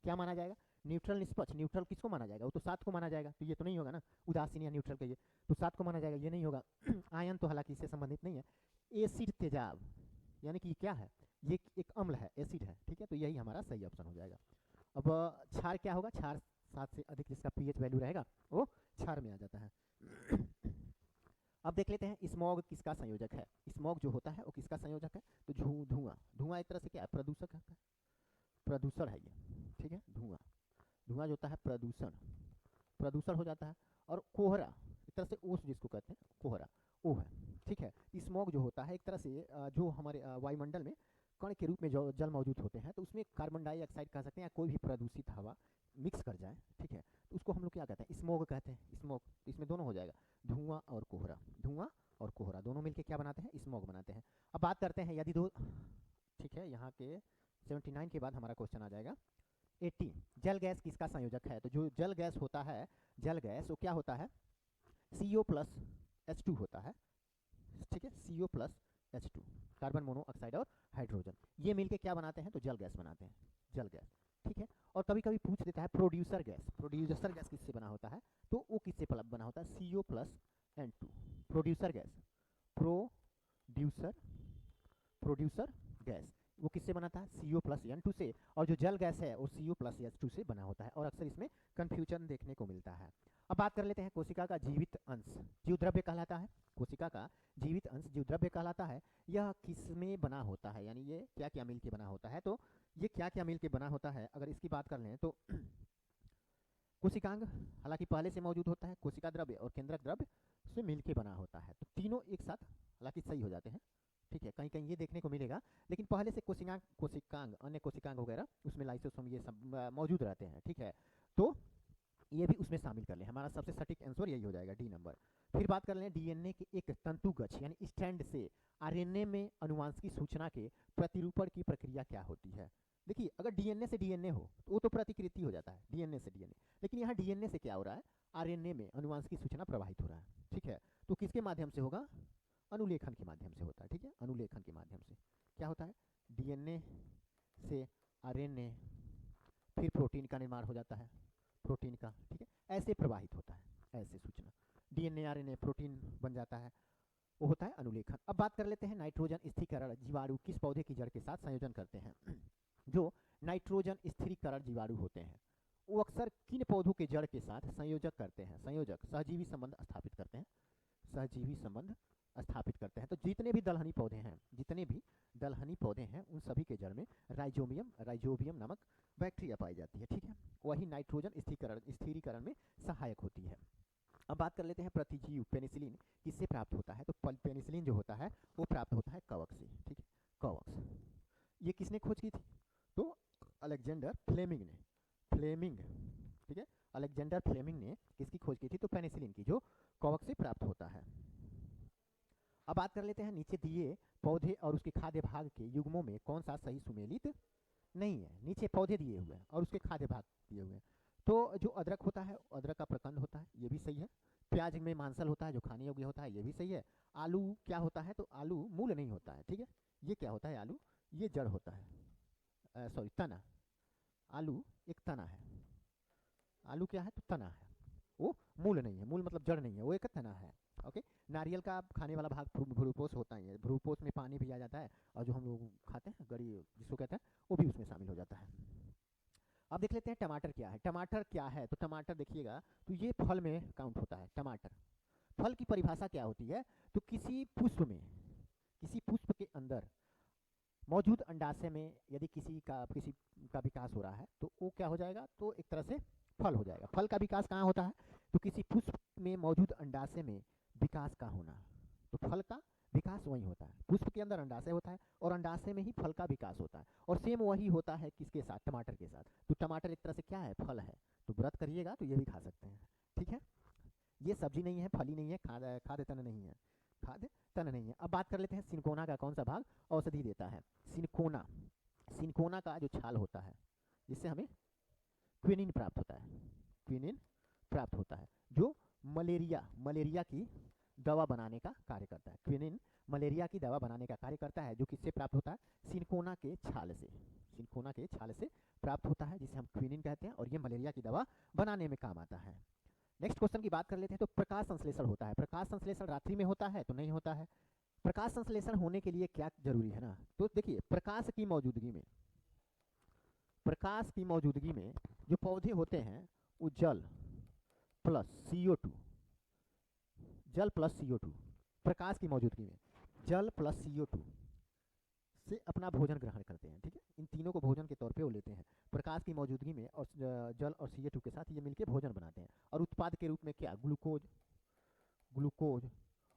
Speaker 3: क्या माना जाएगा, न्यूट्रल निष्पक्ष। न्यूट्रल किसको माना जाएगा, वो तो 7 को माना जाएगा, तो ये तो नहीं होगा ना, उदासीन या न्यूट्रल कहिए, तो 7 को माना जाएगा, ये नहीं होगा। आयन तो हालांकि इससे संबंधित नहीं है। एसिड तेजाब यानी कि क्या है, ये एक अम्ल है, एसिड है, ठीक है। तो यही हमारा सही ऑप्शन हो जाएगा। अब क्षार क्या होगा, क्षार 7 से अधिक जिसका पीएच वैल्यू रहेगा वो क्षार में आ जाता है। अब देख लेते हैं स्मॉग किसका संयोजक है। स्मॉग जो होता है वो किसका संयोजक है, तो धुआं। धुआं एक तरह से क्या है, प्रदूषक है, प्रदूषण है ये, ठीक है। धुआं जो होता है प्रदूषण हो जाता है। और कोहरा एक तरह से ओस जिसको कहते हैं, कोहरा वो है, ठीक है। स्मॉग जो होता है एक तरह से जो हमारे वायुमंडल में कण के रूप में जो जल मौजूद होते हैं, तो उसमें कार्बन डाइऑक्साइड कह सकते हैं या कोई भी प्रदूषित हवा मिक्स कर जाए, ठीक है, तो उसको हम लोग क्या कहते हैं, स्मॉग कहते हैं। स्मॉग, इसमें दोनों हो जाएगा, धुआं और कोहरा, धुआं और कोहरा दोनों मिलके क्या बनाते हैं, स्मॉग बनाते हैं। अब बात करते हैं यदि दो, ठीक है, यहाँ के 79 के बाद हमारा क्वेश्चन आ जाएगा 80। जल गैस किसका संयोजक है। तो जो जल गैस होता है, जल गैस वो क्या होता है, CO प्लस H2 होता है, ठीक है। CO plus H2, carbon monoxide और हाइड्रोजन, ये मिलके क्या बनाते हैं, तो जल गैस बनाते हैं, जल गैस, ठीक है। और कभी कभी पूछ देता है प्रोड्यूसर गैस, प्रोड्यूसर गैस किससे बना होता है, तो वो किससे बना होता है, CO plus N2, producer gas, producer gas वो किससे बनाता है, CO प्लस N2 से। और जो जल गैस है वो CO प्लस H2 से बना होता है, और अक्सर इसमें कन्फ्यूजन देखने को मिलता है। अब बात कर लेते हैं कोशिका का जीवित अंश जीवद्रव्य कहलाता है। कोशिका का जीवित अंश जीवद्रव्य कहलाता है। यह किसमें बना होता है, यानी ये क्या क्या मिल के बना होता है, तो ये क्या क्या मिल के बना होता है, अगर इसकी बात कर लें तो कोशिकांग हालांकि पहले से मौजूद होता है, कोशिका द्रव्य और केंद्रक द्रव्य से मिल के बना होता है, तो तीनों एक साथ हालांकि सही हो जाते हैं, ठीक है। कहीं कहीं ये देखने को मिलेगा, लेकिन पहले से कोशिकांग अन्य कोशिकांग वगैरह उसमें लाइसोसोम ये सब मौजूद रहते हैं, ठीक है। तो ये भी उसमें शामिल कर लें, हमारा सबसे सटीक आंसर यही हो जाएगा, डी नंबर। फिर बात कर लें डीएनए के एक तंतुगछ यानी स्टैंड से आरएनए में अनुवांशिक सूचना के प्रतिरूपण की प्रक्रिया क्या होती है। देखिए, अगर डीएनए से डीएनए हो तो वो तो प्रतिकृति हो जाता है, डीएनए से डीएनए, लेकिन यहाँ डीएनए से क्या हो रहा है, आरएनए में अनुवांशिक सूचना प्रवाहित हो रहा है, ठीक है। तो किसके माध्यम से होगा, अनुलेखन के माध्यम से होता है, ठीक है। अनुलेखन के माध्यम से क्या होता है, डीएनए से आरएनए, फिर प्रोटीन का निर्माण हो जाता है, प्रोटीन का, ठीक है, ऐसे प्रवाहित होता है, ऐसे सूचना डीएनए आरएनए प्रोटीन बन जाता है, वो होता है अनुलेखन। अब बात कर लेते हैं नाइट्रोजन स्थिरीकरण जीवाणु किस पौधे की जड़ के साथ संयोजन करते हैं। जो नाइट्रोजन स्थिरीकरण जीवाणु होते हैं वो अक्सर किन पौधों के जड़ के साथ संयोजक करते हैं, संयोजक सहजीवी संबंध स्थापित करते हैं, सहजीवी संबंध स्थापित करते हैं। तो जितने भी दलहनी पौधे हैं, जितने भी दलहनी पौधे हैं उन सभी के जड़ में राइजोबियम नामक बैक्टीरिया पाई जाती है, ठीक है। वही नाइट्रोजन स्थिरीकरण में सहायक होती है। अब बात कर लेते हैं प्रतिजीव पेनिसिलिन किससे प्राप्त होता है। तो पेनिसिलिन जो होता है वो प्राप्त होता है कवक से, ठीक है, कवक। ये किसने खोज की थी, तो अलेक्जेंडर फ्लेमिंग ने, फ्लेमिंग, ठीक है, अलेक्जेंडर फ्लेमिंग ने किसकी खोज की थी? तो पेनिसिलिन की, जो कवक से प्राप्त होता है। अब बात कर लेते हैं नीचे दिए पौधे और उसके खाद्य भाग के युग्मों में कौन सा सही सुमेलित नहीं है। नीचे पौधे दिए हुए हैं और उसके खाद्य भाग दिए हुए हैं। तो जो अदरक होता है, अदरक का प्रकंद होता है, ये भी सही है। प्याज में मांसल होता है जो खाने योग्य होता है, ये भी सही है। आलू क्या होता है? तो आलू मूल नहीं होता है, ठीक है। ये क्या होता है? आलू ये जड़ होता है, सॉरी तना। आलू एक तना है। आलू क्या है? तो तना है, वो मूल नहीं है। मूल मतलब जड़ नहीं है, वो एक तना है। ओके। नारियल का खाने वाला भाग भ्रूपोष होता ही है। भ्रूपोष में पानी भी आ जाता है और जो हम लोग खाते हैं गरी जिसको कहते हैं, वो भी उसमें शामिल हो जाता है। अब देख लेते हैं टमाटर क्या है। टमाटर क्या है? तो टमाटर देखिएगा तो ये फल में काउंट होता है। टमाटर फल की परिभाषा क्या होती है? तो किसी पुष्प के अंदर मौजूद अंडाशय में यदि किसी का विकास हो रहा है तो वो क्या हो जाएगा? तो एक तरह से फल हो जाएगा। फल का विकास कहाँ होता है? तो किसी पुष्प में मौजूद अंडाशय में विकास का होना। तो फल का विकास वही होता है, पुष्प के अंदर अंडाशय होता है और अंडाशय में ही फल का विकास होता है। और सेम वही होता है किसके साथ? टमाटर के साथ। तो टमाटर एक तरह से क्या है? फल है। तो व्रत करिएगा तो ये भी खा सकते हैं, ठीक है। ये सब्जी नहीं है, फली नहीं है, खाद्य तन नहीं है, खाद्य तन नहीं है। अब बात कर लेते हैं सिनकोना का कौन सा भाग औषधि देता है। सिनकोना का जो छाल होता है जिससे हमें क्विनिन प्राप्त होता है, क्विनिन प्राप्त होता है, जो मलेरिया की दवा बनाने का कार्य करता है। क्विनिन मलेरिया की दवा बनाने का कार्य करता है, जो किससे प्राप्त होता है? सिनकोना के छाल से। सिनकोना के छाल से प्राप्त होता है, जिसे हम क्विनिन कहते हैं, और ये मलेरिया की दवा बनाने में काम आता है। नेक्स्ट क्वेश्चन की बात कर लेते हैं। तो प्रकाश संश्लेषण होता है। प्रकाश संश्लेषण रात्रि में होता है? तो नहीं होता है। प्रकाश संश्लेषण होने के लिए क्या जरूरी है ना? तो देखिए प्रकाश की मौजूदगी में जो पौधे होते हैं वो जल प्लस CO2, प्रकाश की मौजूदगी में जल प्लस CO2 से अपना भोजन ग्रहण करते हैं, ठीक है। इन तीनों को भोजन के तौर पे वो लेते हैं प्रकाश की मौजूदगी में, और जल और CO2 के साथ ये मिलके भोजन बनाते हैं। और उत्पाद के रूप में क्या? ग्लूकोज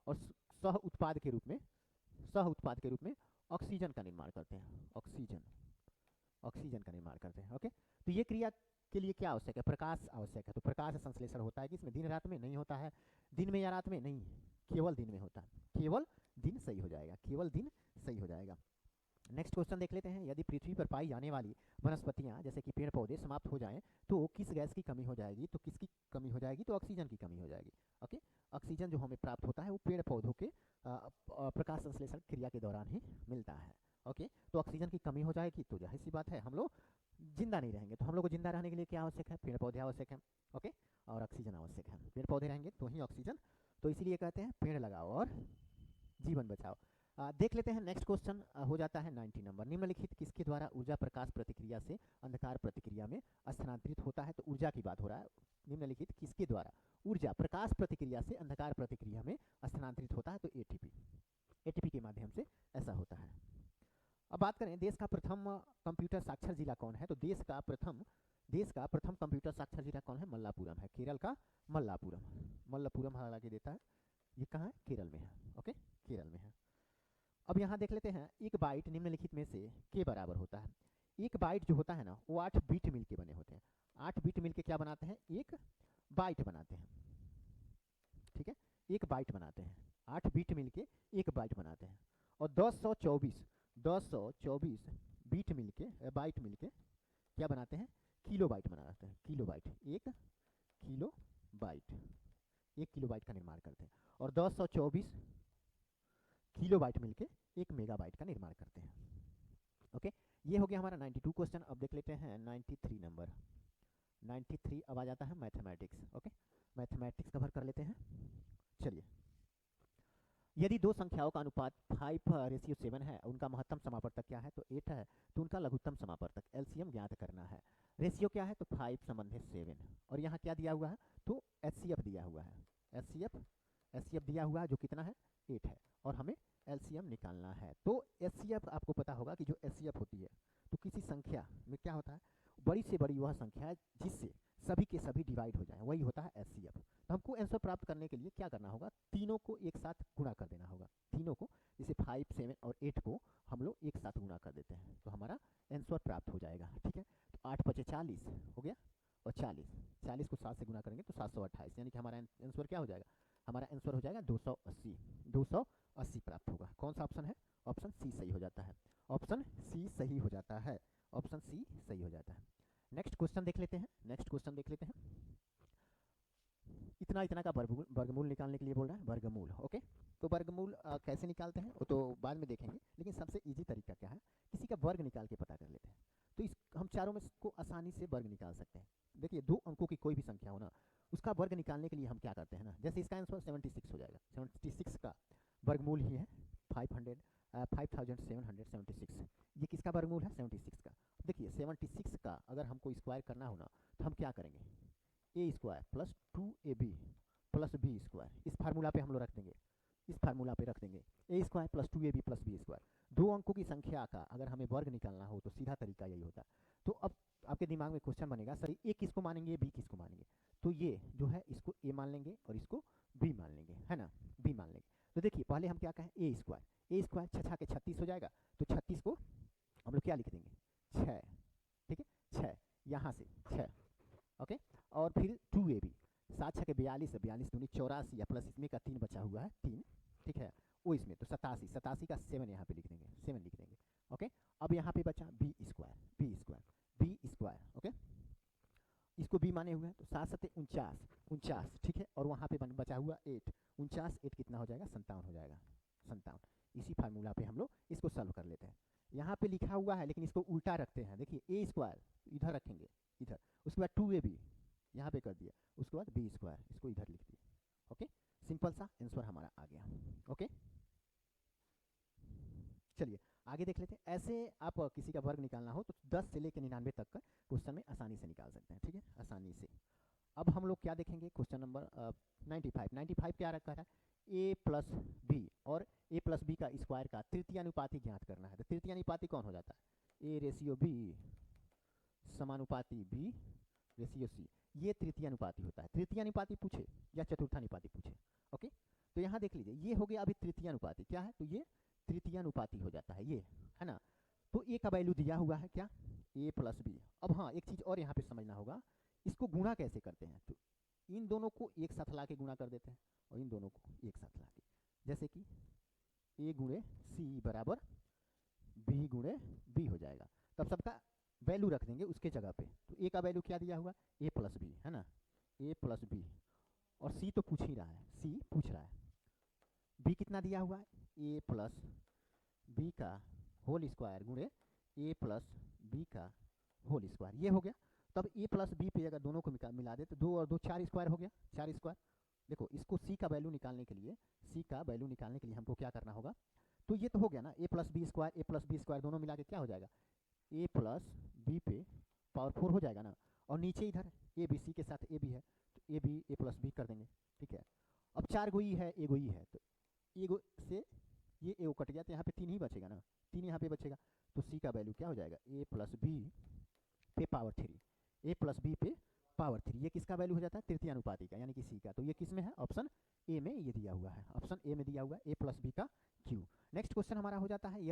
Speaker 3: और सह उत्पाद के रूप में ऑक्सीजन का निर्माण करते हैं। ऑक्सीजन का निर्माण करते हैं। ओके। तो ये क्रिया के लिए क्या आवश्यक है? प्रकाश आवश्यक है। तो प्रकाश संश्लेषण होता है किसमें? दिन रात में नहीं होता है। दिन में या रात में? नहीं, केवल दिन में होता है। केवल दिन सही हो जाएगा। नेक्स्ट क्वेश्चन देख लेते हैं। यदि पृथ्वी पर पाई जाने वाली वनस्पतियां जैसे कि पेड़ पौधे समाप्त हो जाएं तो किस गैस की कमी हो जाएगी? तो किसकी कमी हो जाएगी? तो ऑक्सीजन की कमी हो जाएगी। ओके। ऑक्सीजन जो हमें प्राप्त होता है वो पेड़ पौधों के प्रकाश संश्लेषण क्रिया के दौरान ही मिलता है। ओके। तो ऑक्सीजन की कमी हो जाएगी तो जाहिर सी बात है हम लोग जिंदा नहीं रहेंगे। तो हम लोग को जिंदा रहने के लिए क्या आवश्यक है? पेड़ पौधे आवश्यक है। ओके। और ऑक्सीजन आवश्यक है। पेड़ पौधे रहेंगे तो ही ऑक्सीजन, तो इसीलिए कहते हैं पेड़ लगाओ और जीवन बचाओ। देख लेते हैं नेक्स्ट क्वेश्चन हो जाता है 90 नंबर। निम्नलिखित किसके द्वारा ऊर्जा प्रकाश प्रतिक्रिया से अंधकार प्रतिक्रिया में स्थानांतरित होता है? तो ऊर्जा की बात हो रहा है। निम्नलिखित किसके द्वारा ऊर्जा प्रकाश प्रतिक्रिया से अंधकार प्रतिक्रिया में स्थानांतरित होता है? तो एटीपी के माध्यम से ऐसा होता है। अब बात करें देश का प्रथम कंप्यूटर साक्षर जिला कौन है? तो देश का प्रथम कंप्यूटर साक्षर जिला कौन है? मल्लापुरम है। केरल का मल्लापुरम हालांकि देता है। ये कहाँ है? केरल में है। ओके, केरल में है। अब यहाँ देख लेते हैं, एक बाइट निम्नलिखित में से के बराबर होता है। एक बाइट जो होता है ना वो 8 बिट मिलके बने होते हैं। 8 बिट मिलके क्या बनाते हैं? एक बाइट बनाते हैं, ठीक है। एक बाइट बनाते हैं, 8 बिट मिलके एक बाइट बनाते हैं। और 1024 बीट मिलके बाइट मिलके क्या बनाते हैं? किलो बाइट बनाते हैं। किलो बाइट, एक किलो बाइट का निर्माण करते हैं। और 1024 किलो बाइट मिलके 1 मेगाबाइट का निर्माण करते हैं। ओके, ये हो गया हमारा 92 क्वेश्चन। अब देख लेते हैं 93 नंबर। 93 अब आ जाता है मैथमेटिक्स। ओके, मैथमेटिक्स कवर कर लेते हैं। चलिए, यदि दो संख्याओं का अनुपात 5:7 है, उनका महत्तम समापवर्तक क्या है? तो 8 है, तो उनका लघुत्तम समापवर्तक एलसीएम ज्ञात करना है। रेशियो क्या है? तो 5 संबंधित 7। और यहाँ क्या दिया हुआ है? तो एचसीएफ दिया हुआ है। एचसीएफ दिया हुआ है जो कितना है? 8 है, और हमें एलसीएम निकालना है। तो एचसीएफ आपको पता होगा कि जो एचसीएफ होती है तो किसी संख्या में क्या होता है? बड़ी से बड़ी वह संख्या है जिससे सभी के सभी डिवाइड हो जाए, वही होता है एचसीएफ। तो हमको आंसर प्राप्त करने के लिए क्या करना होगा? तीनों को एक साथ गुणा कर देना होगा। तीनों को, जैसे 5, 7 और 8 को हम लोग एक साथ गुणा कर देते हैं तो हमारा आंसर प्राप्त हो जाएगा। ठीक है, तो 8 × 5 = 40 हो गया, और 40 40 को 7 से गुना करेंगे तो 728, यानी कि हमारा आंसर क्या हो जाएगा, हमारा आंसर हो जाएगा 280, 280 प्राप्त होगा। कौन सा ऑप्शन है, ऑप्शन सी सही हो जाता है, ऑप्शन सी सही हो जाता है, ऑप्शन सी सही हो जाता है। नेक्स्ट क्वेश्चन देख लेते हैं, नेक्स्ट क्वेश्चन देख लेते हैं। इतना इतना का वर्गमूल निकालने के लिए बोल रहा है, वर्गमूल। ओके, तो वर्गमूल कैसे निकालते हैं वो तो बाद में देखेंगे, लेकिन सबसे इजी तरीका क्या है, किसी का वर्ग निकाल के पता कर लेते हैं। तो इस हम चारों में को आसानी से वर्ग निकाल सकते हैं। देखिए 2 अंकों की कोई भी संख्या हो ना, उसका वर्ग निकालने के लिए हम क्या करते हैं ना, जैसे इसका आंसर 76 हो जाएगा, 76 का वर्गमूल ही है 5776। ये किसका वर्गमूल है, 76 का। देखिए 76 का अगर हमको स्क्वायर करना हो ना, तो हम क्या करेंगे, a square plus 2ab plus b square, इस फार्मूला पे हम लोग रख देंगे, इस फार्मूला पे रख देंगे a square plus 2ab plus b square. 2 अंकों की संख्या का अगर हमें वर्ग निकालना हो तो सीधा तरीका यही होता है। तो अब आपके दिमाग में क्वेश्चन बनेगा, सर ए किसको मानेंगे, बी किसको मानेंगे। तो ये जो है इसको ए मान लेंगे और इसको बी मान लेंगे, है ना, बी मान लेंगे। तो देखिए पहले हम क्या कहें, ए स्क्वायर 6 के 36 हो जाएगा, तो 36 को हम लोग क्या लिख देंगे, 6, ठीक है, 6 यहाँ से 6, ओके। और फिर 2ab 7 6 के 42, 42 दूनी 84 या प्लस इसमें का 3 बचा हुआ है 3, ठीक है, वो इसमें तो 87, 87 का 7 यहाँ पे लिख देंगे, 7 लिख देंगे, ओके। अब यहाँ पे बचा B square, B square, B square, okay, इसको बी माने हुए हैं, तो 7 7 49, 49, ठीक है। और वहाँ पे बचा हुआ 8, 49 8 कितना हो जाएगा, 57 हो जाएगा, 57। इसी फार्मूला पे हम लोग इसको सॉल्व कर लेते हैं। यहाँ पे लिखा हुआ है लेकिन इसको उल्टा रखते हैं, देखिए ए स्क्वायर इधर रखेंगे, इधर, उसके बाद 2ab यहाँ पे कर दिया, उसके बाद बी स्क्वायर इसको इधर लिख दिया, ओके। सिंपल सा आंसर हमारा आ गया, ओके। चलिए आगे देख लेते हैं। ऐसे आप किसी का वर्ग निकालना हो तो 10 से लेकर 99 तक का क्वेश्चन में आसानी से निकाल सकते हैं, ठीक है, आसानी से। अब हम लोग क्या देखेंगे, क्वेश्चन नंबर 95 क्या रखा है, ए प्लस बी और ए प्लस बी का स्क्वायर का तृतीयानुपाती ज्ञात करना है। तो तृतीयानुपाती कौन हो जाता है, ए रेशियो बी समानुपाती बी रेशियो सी, ये तृतीयानुपाती होता है। तृतीयानुपाती पूछे या चतुर्थानुपाती पूछे, ओके। तो यहाँ देख लीजिए ये हो गया अभी तृतीयानुपाती, क्या है, तो ये तृतीयानुपाती हो जाता है, ये है ना। तो ए का वैल्यू दिया हुआ है क्या, ए प्लस बी। अब हाँ एक चीज़ और यहाँ पे समझना होगा, इसको गुणा कैसे करते हैं, तो इन दोनों को एक साथ ला के गुणा कर देते हैं और इन दोनों को एक साथ ला के, जैसे कि ए गुणे सी बराबर बी गुणे बी हो जाएगा। तब सबका वैल्यू रख देंगे उसके जगह पे। तो ए का वैल्यू क्या दिया हुआ, ए प्लस बी, है ना, ए प्लस बी, और सी तो पूछ ही रहा है, सी पूछ रहा है। बी कितना दिया हुआ है, ए प्लस बी का होल स्क्वायर गुणे ए प्लस बी का होल स्क्वायर, ये हो गया। तब ए प्लस बी पे अगर दोनों को मिला दे तो 2 और 2 4 स्क्वायर हो गया, 4 स्क्वायर। देखो इसको सी का वैल्यू निकालने के लिए, सी का वैल्यू निकालने के लिए हमको क्या करना होगा, तो ये तो हो गया ना, ए प्लस बी स्क्वायर, ए प्लस बी स्क्वायर दोनों मिला के क्या हो जाएगा, ए प्लस बी पे पावर 4 हो जाएगा ना। और नीचे इधर ए बी, सी के साथ ए बी है तो A B A plus B कर देंगे, ठीक है। अब 4 गो ई है, ए गो ई है, तो ए गो से ये ए कट गया तो यहाँ पे 3 ही बचेगा ना, 3 यहाँ पे बचेगा। तो सी का वैल्यू क्या हो जाएगा, ए प्लस बी पे पावर 3, ए प्लस बी पे पावर 3, ये किसका वैल्यू हो जाता है, तृतीयानुपाती का, यानी कि सी का। तो ये किस में है, ऑप्शन ए में ये दिया हुआ है, ऑप्शन ए में दिया हुआ है, ए प्लस बी का क्यू। नेक्स्ट क्वेश्चन हमारा हो जाता है,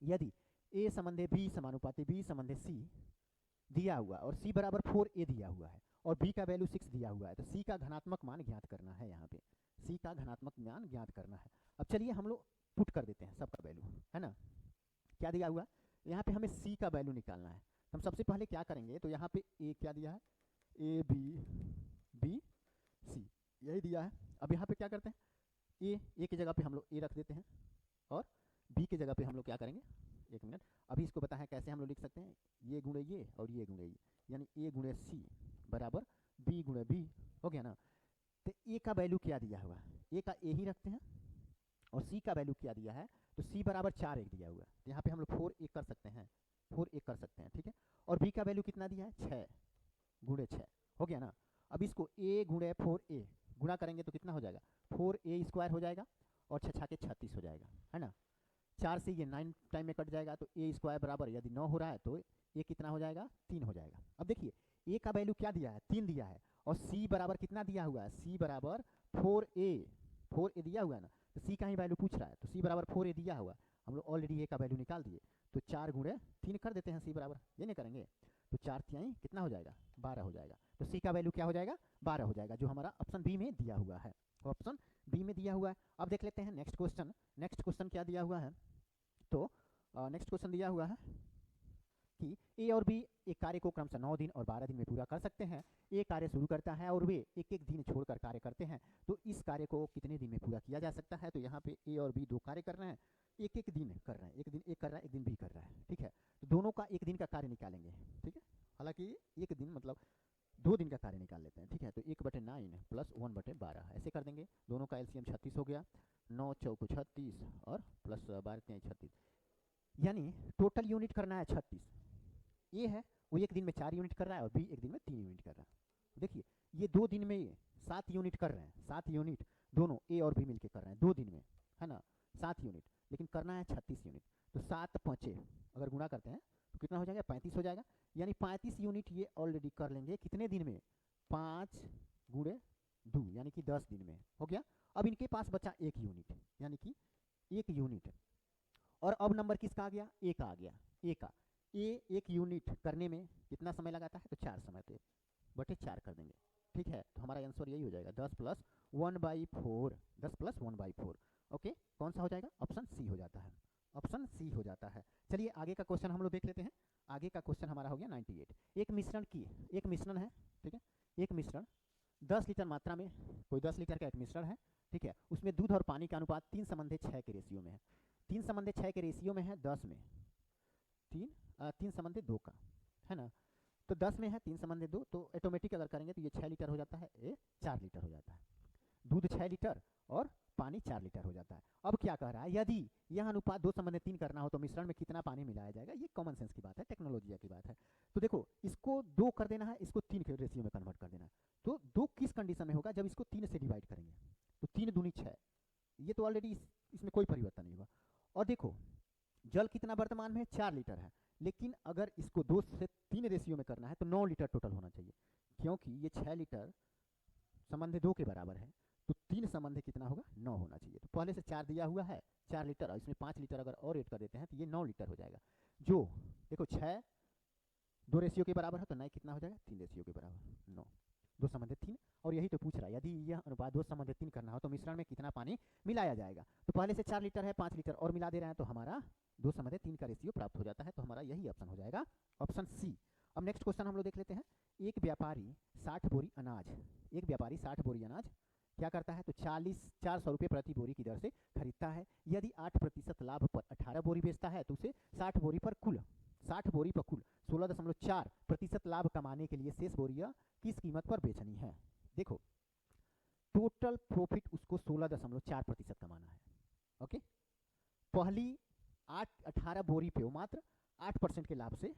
Speaker 3: यदि ए संबंधे बी समानुपाती बी संबंधे सी दिया हुआ और सी बराबर 4a दिया हुआ है और बी का वैल्यू 6 दिया हुआ है, तो सी का धनात्मक मान ज्ञात करना है। यहाँ पे सी का धनात्मक मान ज्ञात करना है। अब चलिए हम लोग पुट कर देते हैं सबका वैल्यू, है ना। क्या दिया हुआ, यहाँ पे हमें सी का वैल्यू निकालना है। हम सबसे पहले क्या करेंगे, तो यहाँ पे ए क्या दिया है, ए बी बी सी यही दिया है। अब यहाँ पे क्या करते हैं, ए की जगह पे हम लोग ए रख देते हैं और बी की जगह पे हम लोग क्या करेंगे, एक मिनट, अभी इसको बताएं कैसे हम लोग लिख सकते हैं, ये गुणे ये और ये गुणे ये, यानी ए गुणे सी बराबर बी गुणे बी, हो गया ना। तो ए का वैल्यू क्या दिया हुआ है, ए का ए ही रखते हैं और सी का वैल्यू क्या दिया है, तो सी बराबर 4 1 दिया हुआ है, तो यहाँ पे हम लोग 4 1 कर सकते हैं, 4 1 कर सकते हैं, ठीक है। और बी का वैल्यू कितना दिया है, 6 गुणे 6, हो गया ना। अब इसको ए गुणे 4a गुणा करेंगे तो कितना हो जाएगा, 4a स्क्वायर हो जाएगा और 6 6 के 36 हो जाएगा, है ना। 4 से ये 9 टाइम में कट जाएगा, तो ए स्क्वायर बराबर यदि 9 हो रहा है तो ए कितना हो जाएगा, 3 हो जाएगा। अब देखिए ए का वैल्यू क्या दिया है, 3 दिया है और सी बराबर कितना दिया हुआ है, सी बराबर 4a दिया हुआ है ना, तो सी का ही वैल्यू पूछ रहा है, तो सी बराबर 4a दिया हुआ, हम लोग ऑलरेडी ए का वैल्यू निकाल दिए। तो 4 गुणे 3 कर देते हैं सी बराबर, ये नहीं करेंगे, तो 4 कितना हो जाएगा, 12 हो जाएगा। तो सी का वैल्यू क्या हो जाएगा, 12 हो जाएगा, जो हमारा ऑप्शन बी में दिया हुआ है, ऑप्शन बी में दिया हुआ है। अब देख लेते हैं नेक्स्ट क्वेश्चन। नेक्स्ट क्वेश्चन क्या दिया हुआ है, तो नेक्स्ट क्वेश्चन दिया हुआ है कि ए और बी एक कार्य को क्रमशः 9 दिन और 12 दिन में पूरा कर सकते हैं। ए कार्य शुरू करता है और वे एक एक दिन छोड़कर कार्य करते हैं, तो इस कार्य को कितने दिन में पूरा किया जा सकता है। तो यहाँ पे ए और बी दो कार्य कर रहे हैं, एक एक दिन कर रहे हैं, एक दिन एक कर रहा है, एक दिन बी कर रहा है, ठीक है। तो दोनों का एक दिन का कार्य निकालेंगे, ठीक है। हालांकि एक दिन मतलब 2 दिन का कार्य निकाल लेते हैं, ठीक है। तो 1/9 प्लस 1/12 ऐसे कर देंगे। दोनों का एलसीएम 36 हो गया, 9 चौको 36 और प्लस 12 36, यानी टोटल यूनिट करना है 36। ए है वो एक दिन में 4 यूनिट कर रहा है और बी एक दिन में 3 यूनिट कर रहा है। देखिए ये 2 दिन में 7 यूनिट कर रहे हैं, 7 यूनिट दोनों ए और बी मिलके कर रहे हैं 2 दिन में, है ना, 7 यूनिट, लेकिन करना है 36 यूनिट। तो 7 5 अगर गुणा करते हैं तो कितना हो जाएगा, 35 हो जाएगा। यानी 35 यूनिट ये ऑलरेडी कर लेंगे कितने दिन में, 5 गुणे 2 यानी कि 10 दिन में हो गया। अब इनके पास बचा 1 यूनिट, यानी कि 1 यूनिट। और अब नंबर किसका आ गया, ए का आ गया, ए का। ए 1 यूनिट करने में कितना समय लगाता है, तो 4 समय, तो 4 कर देंगे, ठीक है। तो हमारा आंसर यही हो जाएगा 10 + 1/4, 10 + 1/4। ओके, कौन सा हो जाएगा, ऑप्शन सी हो जाता है, ऑप्शन सी हो जाता है। चलिए आगे का क्वेश्चन हम लोग देख लेते हैं। आगे का क्वेश्चन हमारा हो गया 98। एक मिश्रण की, एक मिश्रण है, ठीक है, एक मिश्रण 10 लीटर मात्रा में, कोई 10 लीटर का एक मिश्रण है, ठीक है। उसमें दूध और पानी का अनुपात 3:6 के रेशियो में है, 3:6 के रेशियो में है 10 में, 3:2 का, है ना। तो 10 में है 3:2, तो ऑटोमेटिक अगर करेंगे तो ये 6 लीटर हो जाता है, ये 4 लीटर हो जाता है। दूध 6 लीटर और पानी 4 लीटर हो जाता है। अब क्या कह रहा है, यदि यह अनुपात 2:3 करना हो तो मिश्रण में कितना पानी मिलाया जाएगा। ये कॉमन सेंस की बात है, टेक्नोलॉजी की बात है। तो देखो इसको 2 कर देना है, इसको 3 के रेशियो में कन्वर्ट कर देना है। तो 2 किस कंडीशन में होगा, जब इसको 3 से डिवाइड करेंगे, तो 3 दूनी 6, ये तो ऑलरेडी इसमें कोई परिवर्तन नहीं हुआ। और देखो जल कितना वर्तमान में 4 लीटर है, लेकिन अगर इसको 2 से 3 रेशियो में करना है तो 9 लीटर टोटल होना चाहिए, क्योंकि ये 6 लीटर संबंध 2 के बराबर है, तो 3 संबंध कितना होगा, 9 होना चाहिए। तो पहले से 4 दिया हुआ है, 4 लीटर, और इसमें 5 लीटर अगर और ऐड कर देते हैं तो ये 9 लीटर हो जाएगा। जो देखो 6 2 रेशियो के बराबर है, तो 9 कितना हो जाएगा, 3 रेशियो के बराबर, 9 2 संबंध 3। और यही तो पूछ रहा है, यदि यह अनुपात 2 संबंध 3 करना हो तो मिश्रण में कितना पानी मिलाया जाएगा। तो पहले से 4 लीटर है, 5 लीटर और मिला दे रहे हैं, तो हमारा 2 संबंध 3 का रेशियो प्राप्त हो जाता है। तो हमारा यही ऑप्शन हो जाएगा, ऑप्शन सी। अब नेक्स्ट क्वेश्चन हम लोग देख लेते हैं। एक व्यापारी 60 बोरी अनाज, एक व्यापारी 60 बोरी अनाज क्या करता है, तो 400 रुपये प्रति बोरी की दर से खरीदता है। यदि 8% लाभ पर 18 बोरी बेचता है तो उसे 60 बोरी पर कुल 16.4% लाभ कमाने के लिए शेष बोरियां किस कीमत पर बेचनी है। देखो टोटल प्रॉफिट उसको 16.4% कमाना है। ओके, पहली 18 बोरी पे वो मात्र 8% के लाभ से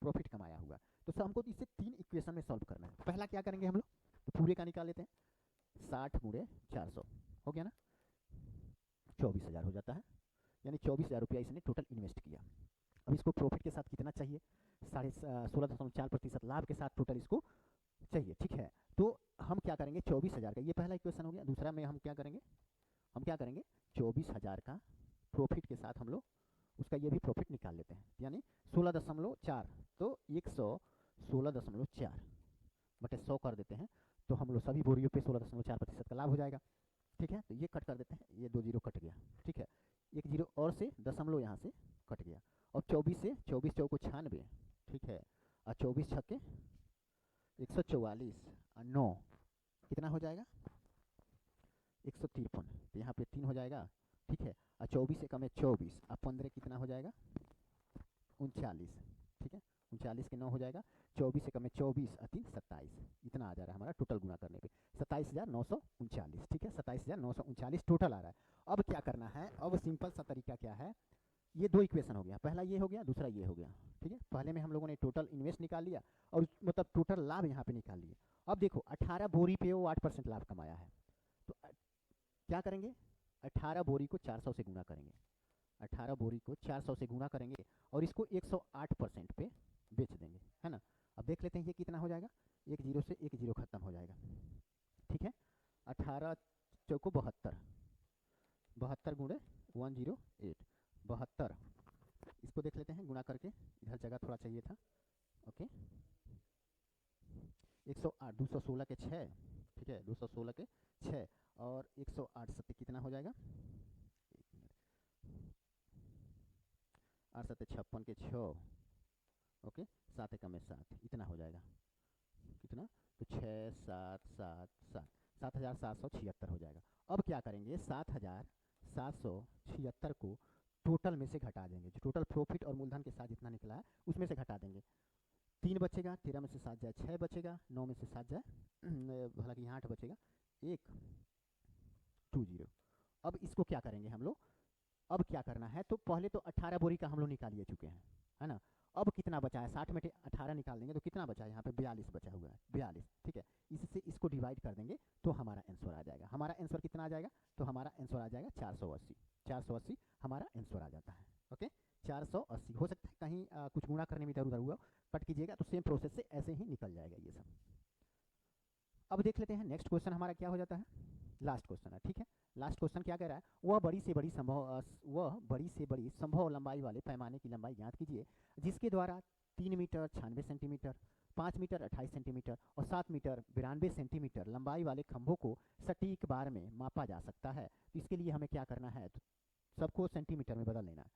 Speaker 3: प्रॉफिट कमाया हुआ। तो हमको इसे 3 इक्वेशन में सॉल्व करना है। पहला क्या करेंगे हम लोग, तो पूरे का निकाल लेते हैं, 60 × 400 हो गया ना, 24,000 हो जाता है, यानी 24,000 रुपया इसने टोटल इन्वेस्ट किया। अब इसको प्रॉफिट के साथ कितना चाहिए, 16.4% लाभ के साथ टोटल इसको चाहिए, ठीक है। तो हम क्या करेंगे, 24,000 का, ये पहला इक्वेशन हो गया। दूसरा में हम क्या करेंगे, 24,000 का प्रॉफिट के साथ हम लोग उसका ये भी प्रॉफिट निकाल लेते हैं, यानी 16.4, तो 116.4 बटे 100 कर देते हैं, तो हम लोग सभी बोरियों पे 16.4% का लाभ हो जाएगा, ठीक है। तो ये कट कर देते हैं, ये 2 जीरो कट गया, ठीक है, 1 जीरो और से दशमलव यहाँ से कट गया। और 24 से 24 चौको 96, ठीक है, और 24 छक्के 144 और 9 कितना हो जाएगा, 153, तो यहाँ पे 3 हो जाएगा, ठीक है। और 24 से कम है 24 और 15 कितना हो जाएगा, 39, ठीक है, 39 के 9 हो जाएगा। 24 से कम है 24 और 3 27, इतना आ जा रहा है हमारा टोटल गुना करने पे 27,939, ठीक है, 27,939 टोटल आ रहा है। अब क्या करना है, अब सिंपल सा तरीका क्या है, ये 2 इक्वेशन हो गया, पहला ये हो गया, दूसरा ये हो गया, ठीक है। पहले में हम लोगों ने टोटल इन्वेस्ट निकाल लिया और मतलब टोटल लाभ यहाँ पे निकाल लिया। अब देखो 18 बोरी पे वो 8% लाभ कमाया है, तो क्या करेंगे, 18 बोरी को 400 से गुना करेंगे, 18 बोरी को 400 से गुना करेंगे और इसको 108% पे बेच देंगे, है ना। अब देख लेते हैं ये कितना हो जाएगा, 1 जीरो से 1 जीरो खत्म हो जाएगा, ठीक है। 18 चौको 72, 72 गुणे 108, 72, इसको देख लेते हैं गुना करके, इधर जगह थोड़ा चाहिए था, ओके। 108 216 के 6, ठीक है, 216 के 6 और 108 सत्ते कितना हो जाएगा, 8 सत्ते 56 के 6, ओके, 7 एकम में 7, इतना हो जाएगा, कितना, तो 6 7 7 7 7,776 हो जाएगा। अब क्या करेंगे, 7,776 को टोटल में से घटा देंगे, जो टोटल प्रॉफिट और मूलधन के साथ जितना निकला है उसमें से घटा देंगे। 3 बचेगा, 13 में से 7 जाए 6 बचेगा, 9 में से 7 जाए हालांकि यहाँ 8 बचेगा, 1 2 0। अब इसको क्या करेंगे हम लोग, अब क्या करना है, तो पहले तो 18 बोरी का हम लोग निकालिए चुके हैं, है ना। अब कितना बचा है, 60 में 18 निकाल देंगे तो कितना बचा है, यहाँ पे 42 बचा हुआ है, 42, ठीक है। इससे इसको डिवाइड कर देंगे तो हमारा आंसर आ जाएगा। हमारा आंसर कितना आ जाएगा, तो हमारा आंसर आ जाएगा 480, 480 हमारा आंसर आ जाता है, ओके। 480 हो सकता है कहीं कुछ गुणा करने में इधर उधर हुआ, कट कीजिएगा तो सेम प्रोसेस से ऐसे ही निकल जाएगा ये सब। अब देख लेते हैं नेक्स्ट क्वेश्चन हमारा क्या हो जाता है, लास्ट क्वेश्चन है, ठीक है। लास्ट क्वेश्चन क्या कह रहा है, वह बड़ी से बड़ी संभव लंबाई वाले पैमाने की लंबाई ज्ञात कीजिए जिसके द्वारा 3 मीटर 96 सेंटीमीटर, 5 मीटर 28 सेंटीमीटर और 7 मीटर 92 सेंटीमीटर लंबाई वाले खंभों को सटीक बार में मापा जा सकता है। तो इसके लिए हमें क्या करना है, तो सबको सेंटीमीटर में बदल लेना है।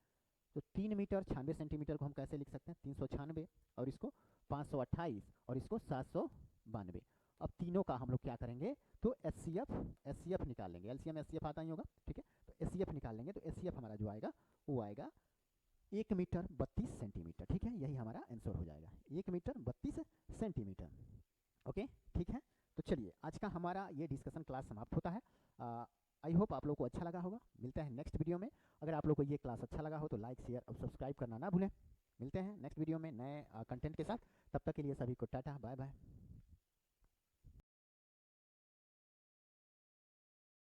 Speaker 3: तो 3 मीटर 96 सेंटीमीटर को हम कैसे लिख सकते हैं, 396 और इसको 528 और इसको 792। अब तीनों का हम लोग क्या करेंगे, तो एचसीएफ निकाल लेंगे, एलसीएम एचसीएफ आता ही होगा, ठीक है। तो एचसीएफ निकाल लेंगे, तो एचसीएफ हमारा जो आएगा वो आएगा 1 मीटर 32 सेंटीमीटर, ठीक है। यही हमारा आंसर हो जाएगा, 1 मीटर 32 सेंटीमीटर, ओके, ठीक है। तो चलिए आज का हमारा ये डिस्कशन क्लास समाप्त होता है। आई होप आप लोग को अच्छा लगा होगा। मिलते हैं नेक्स्ट वीडियो में। अगर आप लोग को ये क्लास अच्छा लगा हो तो लाइक शेयर और सब्सक्राइब करना ना भूलें। मिलते हैं नेक्स्ट वीडियो में नए कंटेंट के साथ, तब तक के लिए सभी को टाटा बाय बाय।